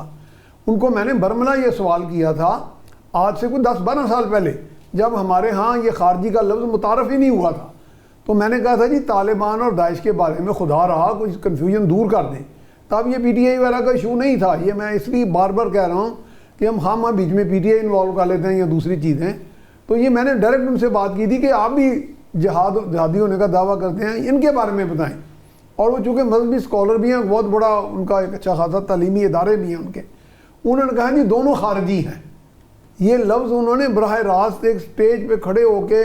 S3: उनको मैंने बरमला ये सवाल किया था आज से कुछ 10-12 साल पहले, जब हमारे यहाँ ये खारजी का लफ्ज़ मुतारफ़ ही नहीं हुआ था। तो मैंने कहा था जी तालिबान और दाइश के बारे में खुदा रहा कुछ कन्फ्यूजन दूर कर दें। तब ये PTI वगैरह का इशू नहीं था। ये मैं इसलिए बार बार कह रहा हूँ कि हम खामा बीच में PTI इन्वॉल्व कर लेते हैं या दूसरी चीज़ें। तो ये मैंने डायरेक्ट उनसे बात की थी कि आप भी जिहादी होने का दावा करते हैं, इनके बारे में बताएं। और वो चूँकि मजहबी स्कॉलर भी हैं, बहुत बड़ा उनका एक अच्छा खासा तालीमी इदारे भी हैं उनके, उन्होंने कहा जी दोनों खारजी हैं। ये लफ्ज़ उन्होंने बराह रास्त एक स्टेज पे खड़े होके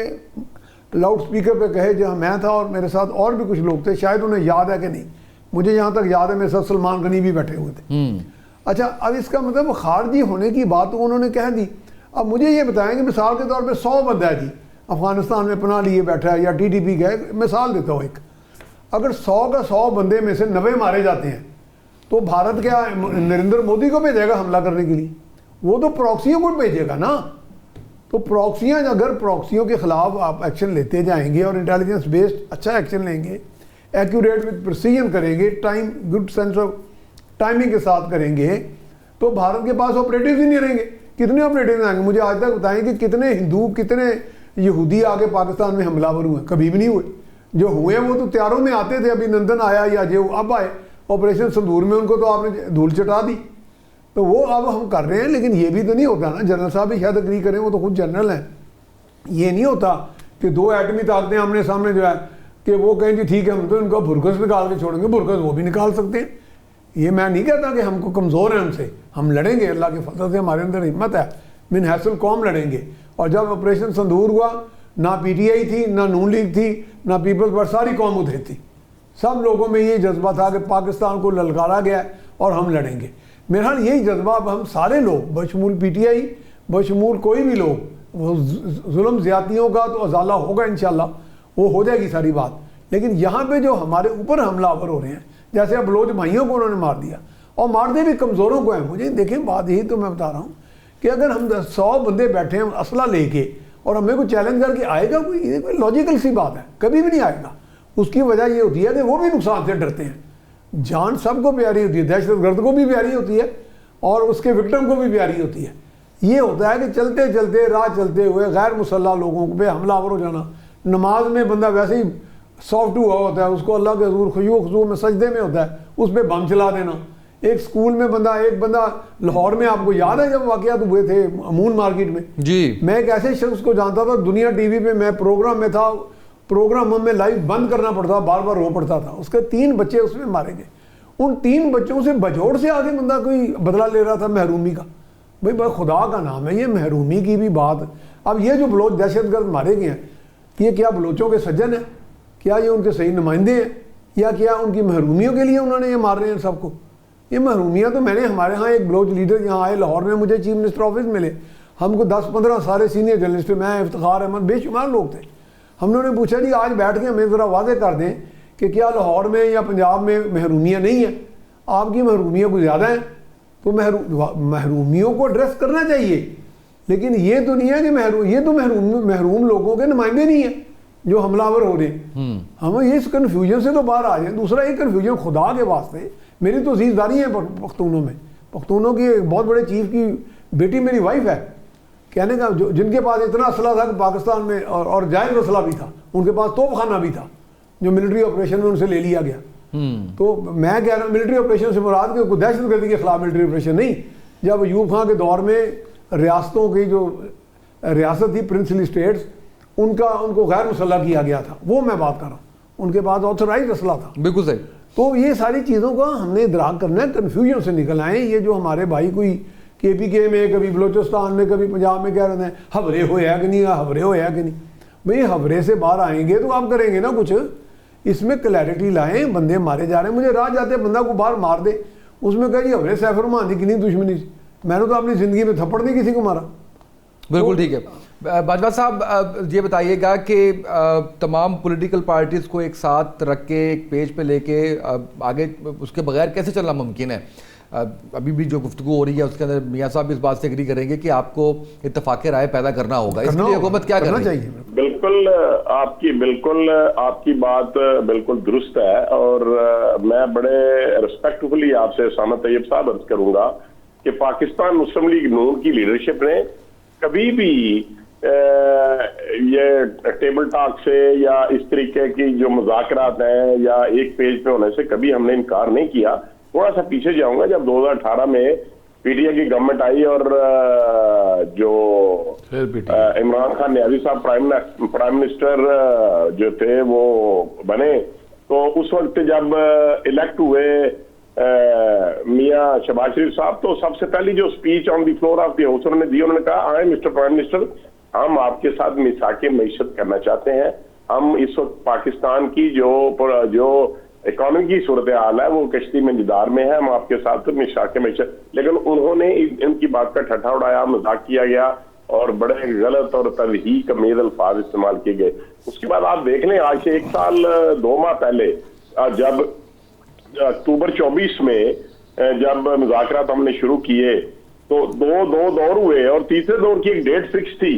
S3: लाउड स्पीकर पे कहे, जहाँ मैं था और मेरे साथ और भी कुछ लोग थे, शायद उन्हें याद है कि नहीं, मुझे यहाँ तक याद है मेरे साथ सलमान गनी भी बैठे हुए थे। अच्छा, अब इसका मतलब खारजी होने की बात तो उन्होंने कह दी। अब मुझे ये बताएं कि मिसाल के तौर पे 100 बंदा है जी अफगानिस्तान में पनाह लिए बैठा है या TTP गए, मिसाल देता हूँ एक, अगर 100 का 100 बंदे में से 90 मारे जाते हैं तो भारत क्या नरेंद्र मोदी को भेजेगा हमला करने के लिए? वो तो प्रॉक्सियों को भेजेगा ना। तो प्रॉक्सियाँ, अगर प्रॉक्सियों के ख़िलाफ़ आप एक्शन लेते जाएंगे और इंटेलिजेंस बेस्ड अच्छा एक्शन लेंगे, एक्यूरेट विद प्रिसीजन करेंगे, time good sense of timing के साथ करेंगे, तो भारत के पास ऑपरेटिव ही नहीं रहेंगे। कितने ऑपरेटिव आएंगे? मुझे आज तक बताएं कि कितने हिंदू, कितने यहूदी आके पाकिस्तान में हमलावर हुए? कभी भी नहीं हुए। जो हुए वो तो त्यारों में आते थे, अभिनंदन आया या जो अब आए ऑपरेशन संदूर में, उनको तो आपने धूल चटा दी। तो वो अब हम कर रहे हैं, लेकिन ये भी तो नहीं होता ना, जनरल साहब भी शायद अग्री करें, वो तो खुद जनरल हैं। ये नहीं होता कि दो एटमी ताकतें आमने सामने जो है कि वो कहें कि ठीक है हम तो इनको बुरकस निकाल के छोड़ेंगे, बुरकस वो भी निकाल सकते हैं। ये मैं नहीं कहता कि हमको कमज़ोर हैं हमसे, हम लड़ेंगे, अल्लाह के फजल से हमारे अंदर हिम्मत है, मिन हैसल कौम लड़ेंगे। और जब ऑपरेशन संदूर हुआ, ना PTI थी, ना नून लीग थी, ना पीपल्स पार्टी, सारी कौम उधर थी। सब लोगों में ये जज्बा था कि पाकिस्तान को ललकारा गया और हम लड़ेंगे। मेरा ख्याल यही जज्बा अब हम सारे लोग, बशमूल PTI, बशमूल कोई भी लोग, वो जुल्म ज़्यादतियों का तो अजाला होगा इंशाल्लाह, वो हो जाएगी सारी बात। लेकिन यहाँ पे जो हमारे ऊपर हमलावर हो रहे हैं, जैसे अब बलोच भाइयों को उन्होंने मार दिया और मारते भी कमज़ोरों को हैं। मुझे देखें, बात यही तो मैं बता रहा हूँ कि अगर हम 100 बंदे बैठे हैं असला लेके और हमें कोई चैलेंज करके आएगा कोई, ये कोई लॉजिकल सी बात है, कभी भी नहीं आएगा। उसकी वजह ये होती है कि वो भी नुकसान से डरते हैं। जान सबको प्यारी होती है, दहशतगर्द को भी प्यारी होती है और उसके विक्टिम को भी प्यारी होती है। ये होता है कि चलते चलते राह चलते हुए गैर मुसल्ला लोगों पे हमलावर हो जाना। नमाज में बंदा वैसे ही सॉफ्ट हुआ होता है, उसको अल्लाह के हज़ूर खुशू में सजदे में होता है, उस पर बम चला देना। एक स्कूल में एक बंदा लाहौर में, आपको याद है जब वाक़यात हुए थे अमून मार्केट में जी, मैं एक ऐसे शख्स को जानता था, दुनिया TV पे मैं प्रोग्राम में था, प्रोग्राम में लाइव बंद करना पड़ता, बार बार रो पड़ता था। उसके 3 बच्चे उसमें मारे गए। उन 3 बच्चों से बजोड़ से आगे बंदा कोई बदला ले रहा था महरूमी का। भाई खुदा का नाम है, ये महरूमी की भी बात। अब ये जो बलोच दहशतगर्द मारे गए हैं, ये क्या बलोचों के सज्जन हैं? क्या ये उनके सही नुमाइंदे हैं या क्या उनकी महरूमियों के लिए उन्होंने ये मार रहे हैं सबको? ये महरूमियाँ तो मैंने, हमारे यहाँ एक बलोच लीडर यहाँ आए लाहौर में, मुझे चीफ मिनिस्टर ऑफिस मिले, हमको 10-15 सारे सीनियर जर्नलिस्ट, मैं, इफ्तिखार अहमद, बेशुमार लोग थे। हमने पूछा जी आज बैठ के हमें ज़रा वादे कर दें कि क्या लाहौर में या पंजाब में महरूमियाँ नहीं हैं? आपकी महरूमियाँ कुछ ज़्यादा हैं, तो महरूमियों को एड्रेस करना चाहिए। लेकिन ये तो नहीं है कि ये तो महरूम लोगों के नुमाइंदे नहीं हैं जो हमलावर हो रहे हैं। हम इस कन्फ्यूजन से तो बाहर आ जाए। दूसरा एक कन्फ्यूजन, खुदा के वास्ते, मेरी तो अजीज़दारी है पख्तूनों में, पख्तूनों की एक बहुत बड़े चीफ की बेटी मेरी वाइफ है, कहने का जिनके पास इतना असला था कि पाकिस्तान में और जायज़ असला भी था, उनके पास तोपखाना भी था जो मिलिट्री ऑपरेशन में उनसे ले लिया गया। तो मैं कह रहा हूँ मिलिट्री ऑपरेशन से मुराद के कोई दहशतगर्दी के खिलाफ मिलिट्री ऑपरेशन नहीं। जब अयूब खां के दौर में रियासतों की जो रियासत थी प्रिंसली स्टेट्स, उनको गैर मुसल्ला किया गया था, वो मैं बात कर रहा हूँ। उनके पास ऑथोराइज असला था।
S1: बिल्कुल सही।
S3: तो ये सारी चीज़ों का हमने इदराक करना है, कन्फ्यूजन से निकल आए। ये जो हमारे भाई कोई KPK में, कभी बलोचिस्तान में, कभी पंजाब में कह रहे हैं हवरे होया कि नहीं, हवरे होया कि नहीं। भाई हवरे से बाहर आएंगे तो आप करेंगे ना कुछ, इसमें क्लैरिटी लाएं। बंदे मारे जा रहे हैं, मुझे राह जाते बंदा को बाहर मार दे, उसमें कह जी हवरे सैफर मान की नहीं दुश्मनी, मैंने तो अपनी ज़िंदगी में थप्पड़ नहीं किसी को मारा।
S1: बिल्कुल ठीक है। बाजवा साहब ये बताइएगा कि तमाम पॉलिटिकल पार्टीज़ को एक साथ रख के एक पेज पे लेके आगे उसके बगैर कैसे चलना मुमकिन है? अभी भी जो गुफ्तगू हो रही है उसके अंदर मियाँ साहब इस बात से एग्री करेंगे कि आपको इत्तेफाक राय पैदा करना होगा, इसलिए हुकूमत क्या कर रही है?
S4: बिल्कुल आपकी बात बिल्कुल दुरुस्त है, और मैं बड़े रिस्पेक्टफुली आपसे सामत तैयब साहब अर्ज करूंगा कि पाकिस्तान मुस्लिम लीग नून की लीडरशिप ने कभी भी ये टेबल टॉक से या इस तरीके की जो मुज़ाकरात हैं या एक पेज पे होने से कभी हमने इनकार नहीं किया। थोड़ा सा पीछे जाऊंगा, जब 2018 में पीटीआई की गवर्नमेंट आई और जो इमरान खान न्याजी साहब प्राइम मिनिस्टर जो थे वो बने, तो उस वक्त जब इलेक्ट हुए मियां शहबाज शरीफ साहब, तो सबसे पहली जो speech on the floor of the house उन्होंने दी, उन्होंने कहा आई मिस्टर प्राइम मिनिस्टर, हम आपके साथ मिसाके मईशत करना चाहते हैं। हम इस वक्त पाकिस्तान की जो इकोनॉमी की सूरत हाल है वो कश्ती में निदार में है, हम आपके साथ मिसाके मईशत। लेकिन उन्होंने इनकी बात का ठट्ठा उड़ाया, मजाक किया गया और बड़े गलत और तल्हीक अमीर अल्फाज इस्तेमाल किए गए। उसके बाद आप देख लें, आज से 1 साल 2 माह पहले जब अक्टूबर 24 में जब मुज़ाकरात हमने शुरू किए तो दो दौर हुए और तीसरे दौर की एक डेट फिक्स थी,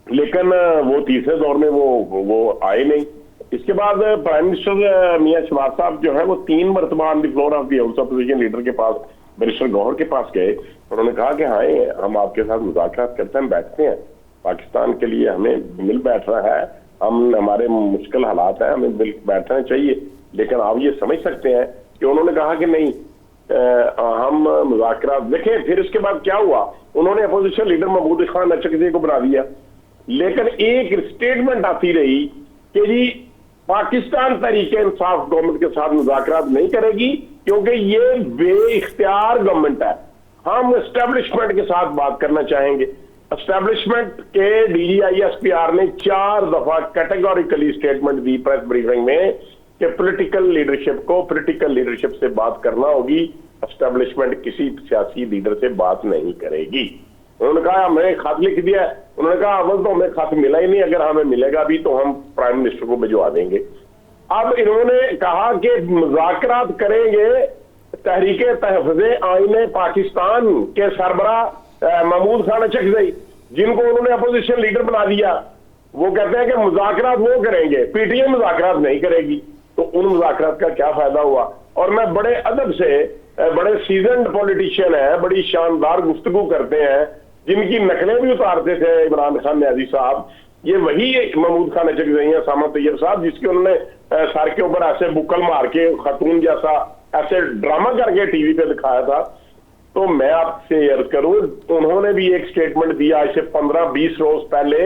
S4: लेकिन वो तीसरे दौर में वो आए नहीं। इसके बाद प्राइम मिनिस्टर मियां शहबाज साहब जो है वो 3 मरतबा on the floor of the house opposition leader के पास, बैरिस्टर गौहर के पास गए। उन्होंने कहा कि हाँ, हम आपके साथ मुज़ाकरात करते हैं, बैठते हैं, पाकिस्तान के लिए हमें मिल बैठना है, हमारे मुश्किल हालात हैं, हमें मिल बैठना चाहिए। लेकिन आप ये समझ सकते हैं कि उन्होंने कहा कि नहीं, हम मुज़ाकरात देखें। फिर उसके बाद क्या हुआ, उन्होंने अपोजिशन लीडर महमूद खान अचकज़ई को बना दिया, लेकिन एक स्टेटमेंट आती रही कि जी पाकिस्तान तहरीक इंसाफ गवर्नमेंट के साथ मुज़ाकरात नहीं करेगी क्योंकि ये बेइख्तियार गवर्नमेंट है, हम एस्टेब्लिशमेंट के साथ बात करना चाहेंगे। एस्टेब्लिशमेंट के DGISPR ने 4 दफा कैटेगोरिकली स्टेटमेंट दी प्रेस ब्रीफिंग में कि पॉलिटिकल लीडरशिप से बात करना होगी, एस्टेब्लिशमेंट किसी सियासी लीडर से बात नहीं करेगी। उन्होंने कहा हमें खत लिख दिया, उन्होंने कहा अव्वल तो हमें खत मिला ही नहीं, अगर हमें मिलेगा भी तो हम प्राइम मिनिस्टर को भिजवा देंगे। अब इन्होंने कहा कि मुज़ाकरात करेंगे तहरीक तहफ़्फ़ुज़ आईन पाकिस्तान के सरबराह महमूद खान अचकज़ई, जिनको उन्होंने अपोजिशन लीडर बना दिया। वो कहते हैं कि मुज़ाकरात वो करेंगे, पीटीआई मुज़ाकरात नहीं करेगी। तो उन मुज़ाकरात का क्या फायदा हुआ? और मैं बड़े अदब से, बड़े सीजन्ड पॉलिटिशियन है, बड़ी शानदार गुफ्तगू करते हैं, जिनकी नकलें भी उतारते थे इमरान खान न्याजी साहब, ये वही महमूद खान अचकज़ई हैं, सामत तैयब साहब, जिसके उन्होंने सर के ऊपर ऐसे बुक्कल मार के खतून जैसा ऐसे ड्रामा करके टीवी पे दिखाया था। तो मैं आपसे अर्ज करूं, उन्होंने भी एक स्टेटमेंट दिया आज से 15-20 रोज पहले।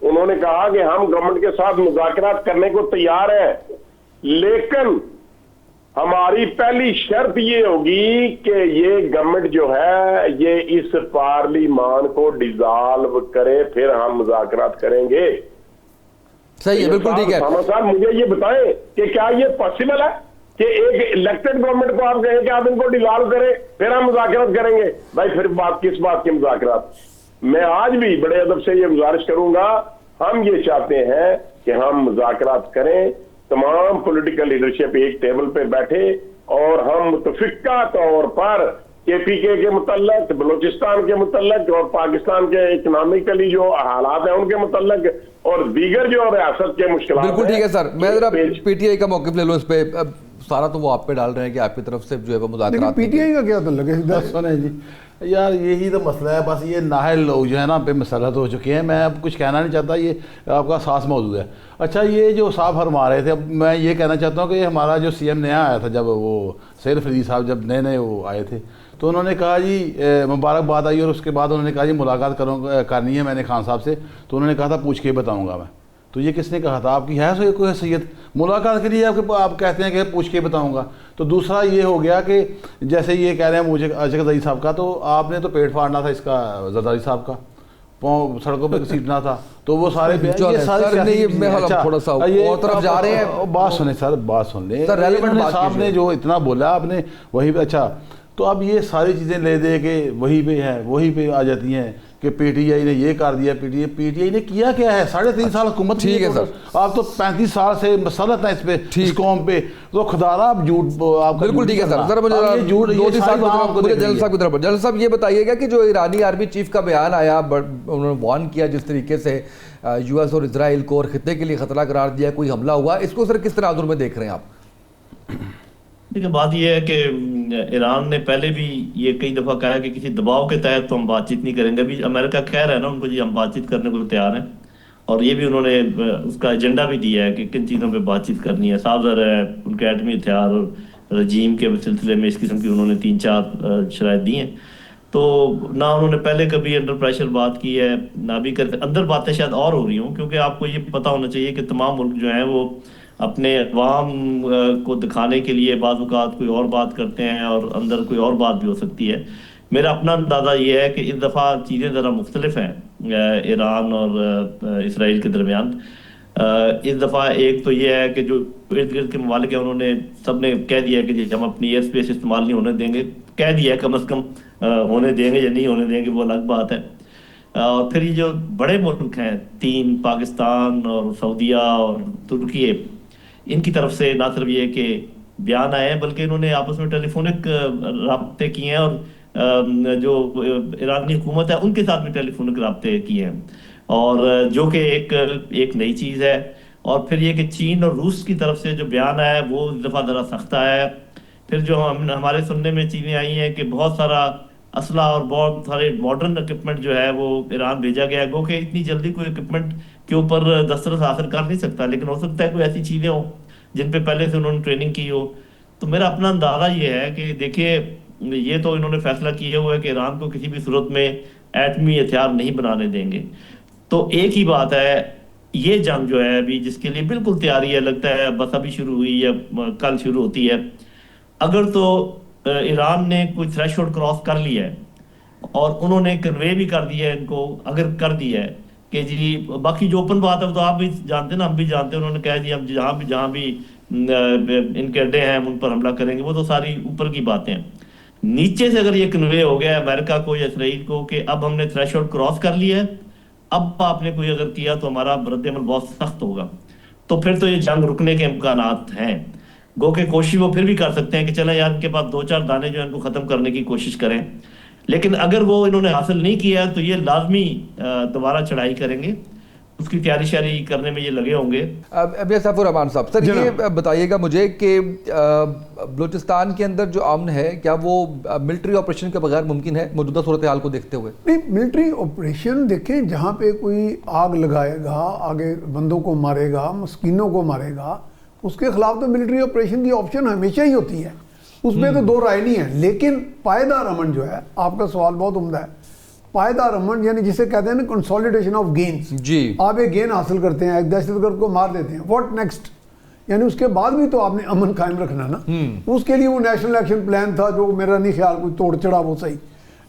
S4: उन्होंने कहा कि हम गवर्नमेंट के साथ मुज़ाकरात करने को तैयार हैं, लेकिन हमारी पहली शर्त ये होगी कि ये गवर्नमेंट जो है ये इस पार्लिमान को डिसॉल्व करे, फिर हम मुज़ाकरात करेंगे।
S1: सही है, बिल्कुल ठीक है।
S4: साहब मुझे ये बताएं कि क्या ये पॉसिबल है कि एक इलेक्टेड गवर्नमेंट को आप कहें कि आप इनको डिसॉल्व करें फिर हम मुज़ाकरात करेंगे? भाई फिर किस बात की मुज़ाकरात? मैं आज भी बड़े अदब से ये गुजारिश करूंगा, हम ये चाहते हैं कि हम मुज़ाकरात करें, तमाम पॉलिटिकल लीडरशिप एक टेबल पे बैठे और हम मुतफिका तौर पर KPK के मुतल्लक, बलोचिस्तान के मुतल्लक और पाकिस्तान के इकनॉमिकली जो हालात हैं उनके मुतल्लक और दीगर जो रियासत के मुश्किलात।
S1: बिल्कुल ठीक है सर, मैं जरा PTI का मौक़िफ़ ले लो इस पे। सारा तो वो आप पे डाल रहे हैं कि आपकी तरफ से जो है वो मुज़ाकरात।
S3: PTI का क्या तल्लुक है?
S2: सुने जी यार, यही तो मसला है, बस ये नाहल लोग जो है ना पे मसलत हो चुके हैं। मैं अब कुछ कहना नहीं चाहता, ये आपका सास मौजूद है। अच्छा, ये जो साहब फरमा रहे थे, अब मैं ये कहना चाहता हूँ कि हमारा जो CM नया आया था, जब वो सैयद फरीद साहब जब नए वो आए थे, तो उन्होंने कहा जी मुबारकबाद आई, और उसके बाद उन्होंने कहा जी मुलाकात करनी है मैंने खान साहब से। तो उन्होंने कहा था पूछ के बताऊँगा मैं। तो ये किसने कहा था? आपकी है कोई हैसियत मुलाकात के लिए? आप कहते हैं कि पूछ के बताऊंगा। तो दूसरा ये हो गया कि जैसे ये कह रहे हैं मुझे अचकज़ई साहब का, तो आपने तो पेट फाड़ना था इसका जरदारी साहब का, सड़कों पे घसीटना था, तो वो सारे
S1: थोड़ा सा और तरफ जा रहे हैं।
S2: बात सुने सर, बात सुन ले। साहब ने जो इतना बोला आपने वही। अच्छा, तो अब ये सारी चीज़ें ले दे के वही पे है, वही पे आ जाती हैं कि पीटीआई ने ये कर दिया, पीटीआई ने किया क्या है? 3.5 साल हुकूमत की
S1: ठीक है सर।
S2: आप तो 35 साल से मसलत है इस पे, इस कौम पे, तो खुदारा आप झूठ आप
S1: बिल्कुल ठीक है सर। सर मुझे दो तीन साल मुझे जनरल साहब की तरफ, जनरल साहब ये बताइएगा कि जो ईरानी आर्मी चीफ का बयान आया, उन्होंने वार्न किया जिस तरीके से यूएस और इजराइल को और खित्ते के लिए खतरा करार दिया, कोई हमला हुआ, इसको सर किस तनाजुर में देख रहे हैं आप?
S5: देखिए, बात यह है कि ईरान ने पहले भी ये कई दफा कहा है कि किसी दबाव के तहत तो हम बातचीत नहीं करेंगे। अभी अमेरिका कह रहा है ना उनको, जी हम बातचीत करने को तैयार हैं, और ये भी उन्होंने उसका एजेंडा भी दिया है कि किन चीज़ों पे बातचीत करनी है। साफ ज़ाहिर है उनके एटमी हथियार और रजीम के सिलसिले में इस किस्म की उन्होंने 3-4 शराइत दी हैं। तो ना उन्होंने पहले कभी अंडर प्रेशर बात की है, ना भी करते अंदर बातें शायद और हो रही हों, क्योंकि आपको ये पता होना चाहिए कि तमाम मुल्क जो हैं वो अपने अवाम को दिखाने के लिए बाज़ औक़ात कोई और बात करते हैं और अंदर कोई और बात भी हो सकती है। मेरा अपना अंदाज़ा ये है कि इस दफ़ा चीज़ें ज़रा मुख्तलिफ हैं ईरान और इसराइल के दरमियान। इस दफ़ा एक तो ये है कि जो इर्द गिर्द के ममालिक हैं उन्होंने सब ने कह दिया कि हम अपनी एयर स्पेस इस्तेमाल नहीं होने देंगे, कह दिया है कम अज़ कम, होने देंगे या नहीं होने देंगे वो अलग बात है। और फिर ये जो बड़े मुल्क हैं 3, पाकिस्तान और सऊदीया और तुर्की, इनकी तरफ से ना सिर्फ ये कि बयान आए हैं बल्कि इन्होंने आपस में टेलीफोनिक राब्ते किए हैं, और जो ईरानी हुकूमत है उनके साथ भी टेलीफोनिक राब्ते किए हैं, और जो कि एक नई चीज़ है। और फिर ये कि चीन और रूस की तरफ से जो बयान आया है वो इस दफ़ा ज़रा सख्त आया है। फिर जो हमारे सुनने में चीज़ें आई हैं कि बहुत सारा असला और बहुत सारे मॉडर्न इक्विपमेंट जो है वो ईरान भेजा गया है। गो कि इतनी जल्दी कोई इक्विपमेंट के ऊपर दस्तरस हासिल कर नहीं सकता, लेकिन हो सकता है कोई ऐसी चीज़ें हों जिन पे पहले से उन्होंने ट्रेनिंग की हो। तो मेरा अपना अंदाज़ा ये है कि देखिए, ये तो इन्होंने फैसला किया हुआ है कि ईरान को किसी भी सूरत में एटमी हथियार नहीं बनाने देंगे। तो एक ही बात है, ये जंग जो है अभी जिसके लिए बिल्कुल तैयारी है, लगता है बस अभी शुरू हुई या कल शुरू होती है। अगर तो ईरान ने कोई थ्रेशोल्ड क्रॉस कर लिया है और उन्होंने कन्वे भी कर दिया है इनको, अगर कर दिया है कि जी बाकी जो ओपन बात है तो आप भी जानते हैं ना, हम भी जानते हैं, उन्होंने कहा जी हम जहाँ भी इनके अड्डे हैं हम उन पर हमला करेंगे, वो तो सारी ऊपर की बातें हैं। नीचे से अगर ये कन्वे हो गया अमेरिका को या इसराइल को कि अब हमने थ्रेशोल्ड क्रॉस कर लिया है, अब आपने कोई अगर किया तो हमारा रद्द-ए-अमल बहुत सख्त होगा, तो फिर तो ये जंग रुकने के इम्कानात हैं। गो के कोशिश वो फिर भी कर सकते हैं कि चले यार इनके पास 2-4 दाने जो है इनको ख़त्म करने की कोशिश करें, लेकिन अगर वो इन्होंने हासिल नहीं किया तो ये लाजमी दोबारा चढ़ाई करेंगे, उसकी तैयारी शारी करने में ये लगे होंगे।
S1: अब सैफुर रहमान साहब, सर ये बताइएगा मुझे कि बलूचिस्तान के अंदर जो अमन है क्या वो मिलिट्री ऑपरेशन के बगैर मुमकिन है मौजूदा सूरत हाल को देखते हुए?
S3: नहीं, मिलिट्री ऑपरेशन देखें, जहाँ पे कोई आग लगाएगा, आगे बंदों को मारेगा, मस्कीनों को मारेगा, उसके खिलाफ तो मिलिट्री ऑपरेशन की ऑप्शन हमेशा ही होती है, उसमें तो दो राय नहीं है। लेकिन पायदार अमन जो है, आपका सवाल बहुत उम्दा है, पायदार अमन यानी जिसे कहते हैं ना कंसोलिडेशन ऑफ गेन्स जी। आप एक गेन हासिल करते हैं, एक दहशतगर्द को मार देते हैं, व्हाट नेक्स्ट, यानी उसके बाद भी तो आपने अमन कायम रखना ना। उसके लिए वो नेशनल एक्शन प्लान था जो मेरा नहीं ख्याल कोई तोड़ चढ़ा वो सही,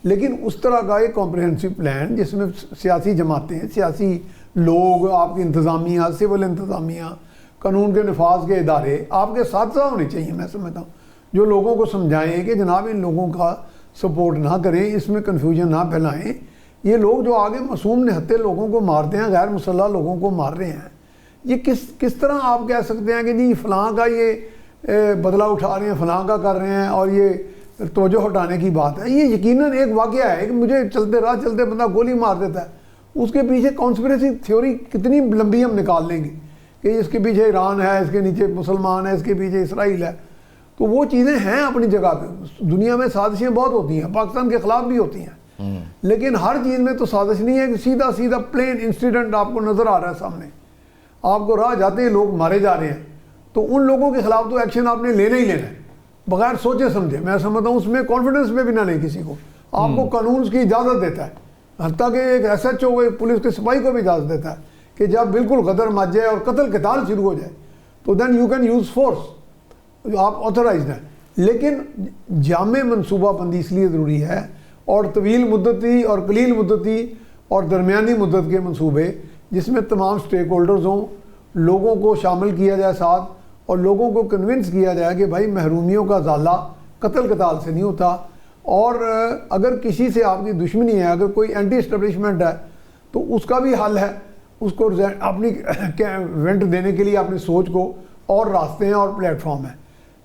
S3: लेकिन उस तरह का एक कॉम्प्रिहेंसिव प्लान जिसमें सियासी जमातें, सियासी लोग, आपकी इंतज़ामिया, सिविल इंतज़ामिया, कानून के नफाज के इदारे आपके साथ साथ होने चाहिए। मैं समझता हूँ जो लोगों को समझाएं कि जनाब इन लोगों का सपोर्ट ना करें, इसमें कन्फ्यूजन ना फैलाएं। ये लोग जो आगे मासूम निहत्ते लोगों को मारते हैं, गैर मुसल्लह लोगों को मार रहे हैं, ये किस तरह आप कह सकते हैं कि जी फ़लाँ का ये बदला उठा रहे हैं, फ़लाँ का कर रहे हैं और ये तवज्जो हटाने की बात है। ये यकीनन एक वाक़या है कि मुझे चलते राह चलते बंदा गोली मार देता है, उसके पीछे कॉन्स्पिरेसी थ्योरी कितनी लंबी हम निकाल लेंगे कि इसके पीछे ईरान है, इसके नीचे मुसलमान है, इसके पीछे इसराइल है। तो वो चीज़ें हैं अपनी जगह पे, दुनिया में साजिशें बहुत होती हैं, पाकिस्तान के ख़िलाफ़ भी होती हैं, लेकिन हर चीज़ में तो साजिश नहीं है कि सीधा सीधा प्लेन इंसिडेंट आपको नज़र आ रहा है सामने, आपको राह जाते ही लोग मारे जा रहे हैं, तो उन लोगों के ख़िलाफ़ तो एक्शन आपने लेना ही लेना है बगैर सोचे समझे। मैं समझता हूँ उसमें कॉन्फिडेंस में भी ना लें किसी को, आपको कानून की इजाज़त देता है, हत्ता कि एक SHO पुलिस के सिपाही को भी इजाज़त देता है कि जब बिल्कुल गदर मच जाए और कत्ल क़िताल शुरू हो जाए तो then you can use force, आप ऑथराइज्ड हैं। लेकिन जामे मनसूबाबंदी इसलिए ज़रूरी है और तवील मुद्दती और कलील मुद्दती और दरमियानी मुद्दत के मनसूबे जिसमें तमाम स्टेक होल्डर्स हों, लोगों को शामिल किया जाए साथ और लोगों को कन्विंस किया जाए कि भाई महरूमियों का ज़ाला कत्ल क़ताल से नहीं होता, और अगर किसी से आपकी दुश्मनी है, अगर कोई एंटी एस्टेब्लिशमेंट है, तो उसका भी हल है, उसको अपनी वेंट देने के लिए अपनी सोच को और रास्ते हैं और प्लेटफॉर्म है।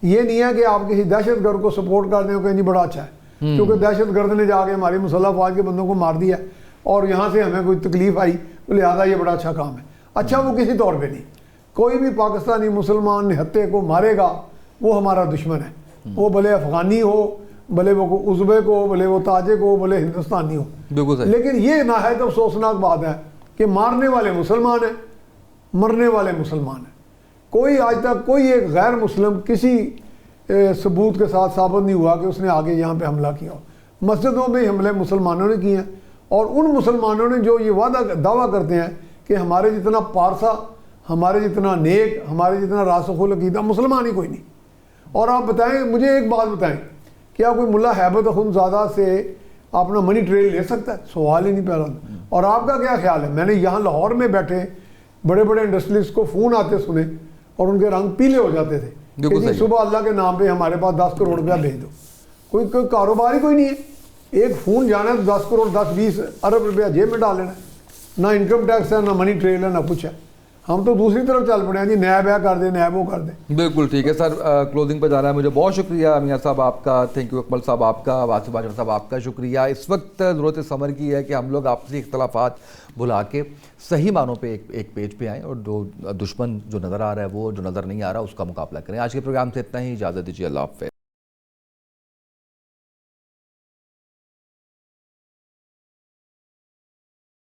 S3: ये नहीं है कि आप किसी दहशतगर्द को सपोर्ट कर दें, कहीं बड़ा अच्छा है, क्योंकि दहशतगर्द ने जाके हमारी मुसल्लह अफवाज के बंदों को मार दिया और यहाँ से हमें कोई तकलीफ आई, तो लिहाजा ये बड़ा अच्छा काम है। अच्छा, वो किसी तौर पे नहीं, कोई भी पाकिस्तानी मुसलमान निहत्ते को मारेगा वो हमारा दुश्मन है, वो भले अफगानी हो, भले वो उज़्बेक हो, भले वो ताजिक हो, भले हिंदुस्तानी हो।
S1: बिल्कुल सही।
S3: लेकिन ये नहायत अफसोसनाक बात है कि मारने वाले मुसलमान हैं, मरने वाले मुसलमान हैं। कोई आज तक कोई एक गैर मुस्लिम किसी सबूत के साथ साबित नहीं हुआ कि उसने आगे यहाँ पे हमला किया हो। मस्जिदों में हमले मुसलमानों ने किए हैं, और उन मुसलमानों ने जो ये दावा करते हैं कि हमारे जितना पारसा, हमारे जितना नेक, हमारे जितना रासखुल अकीदा मुसलमान ही कोई नहीं। और आप बताएं, मुझे एक बात बताएं, क्या कोई मुल्ला हैबत अखुंज़ादा से अपना मनी ट्रेल ले सकता है? सवाल ही नहीं पैदा। और आपका क्या ख्याल है? मैंने यहाँ लाहौर में बैठे बड़े बड़े इंडस्ट्रियलिस्ट को फ़ोन आते सुने और उनके रंग पीले हो जाते थे कि जी सुबह अल्लाह के नाम पे हमारे पास 10 करोड़ रुपया भेज दो। कोई कारोबार ही कोई नहीं है, एक फ़ोन जाना है तो 10 करोड़ 10-20 अरब रुपया जेब में डाल लेना है, ना इनकम टैक्स है, ना मनी ट्रेल है, ना कुछ है। हम तो दूसरी तरफ चल पड़े हैं जी, नया ब्याह कर दे, नया वो कर दे।
S1: बिल्कुल ठीक है सर, क्लोजिंग पर जाना है मुझे। बहुत शुक्रिया मियाँ साहब आपका, थैंक यू अकमल साहब आपका, वासिफ बाजवा साहब आपका शुक्रिया। इस वक्त ज़रूरत इस समर की है कि हम लोग आपसी इख्तलाफात भुला के सही मानों पे एक पेज पे आएँ और जो दुश्मन जो नज़र आ रहा है वो, जो नज़र नहीं आ रहा उसका मुकाबला करें। आज के प्रोग्राम से इतना ही, इजाज़त दीजिए, अल्लाह हाफ़िज़।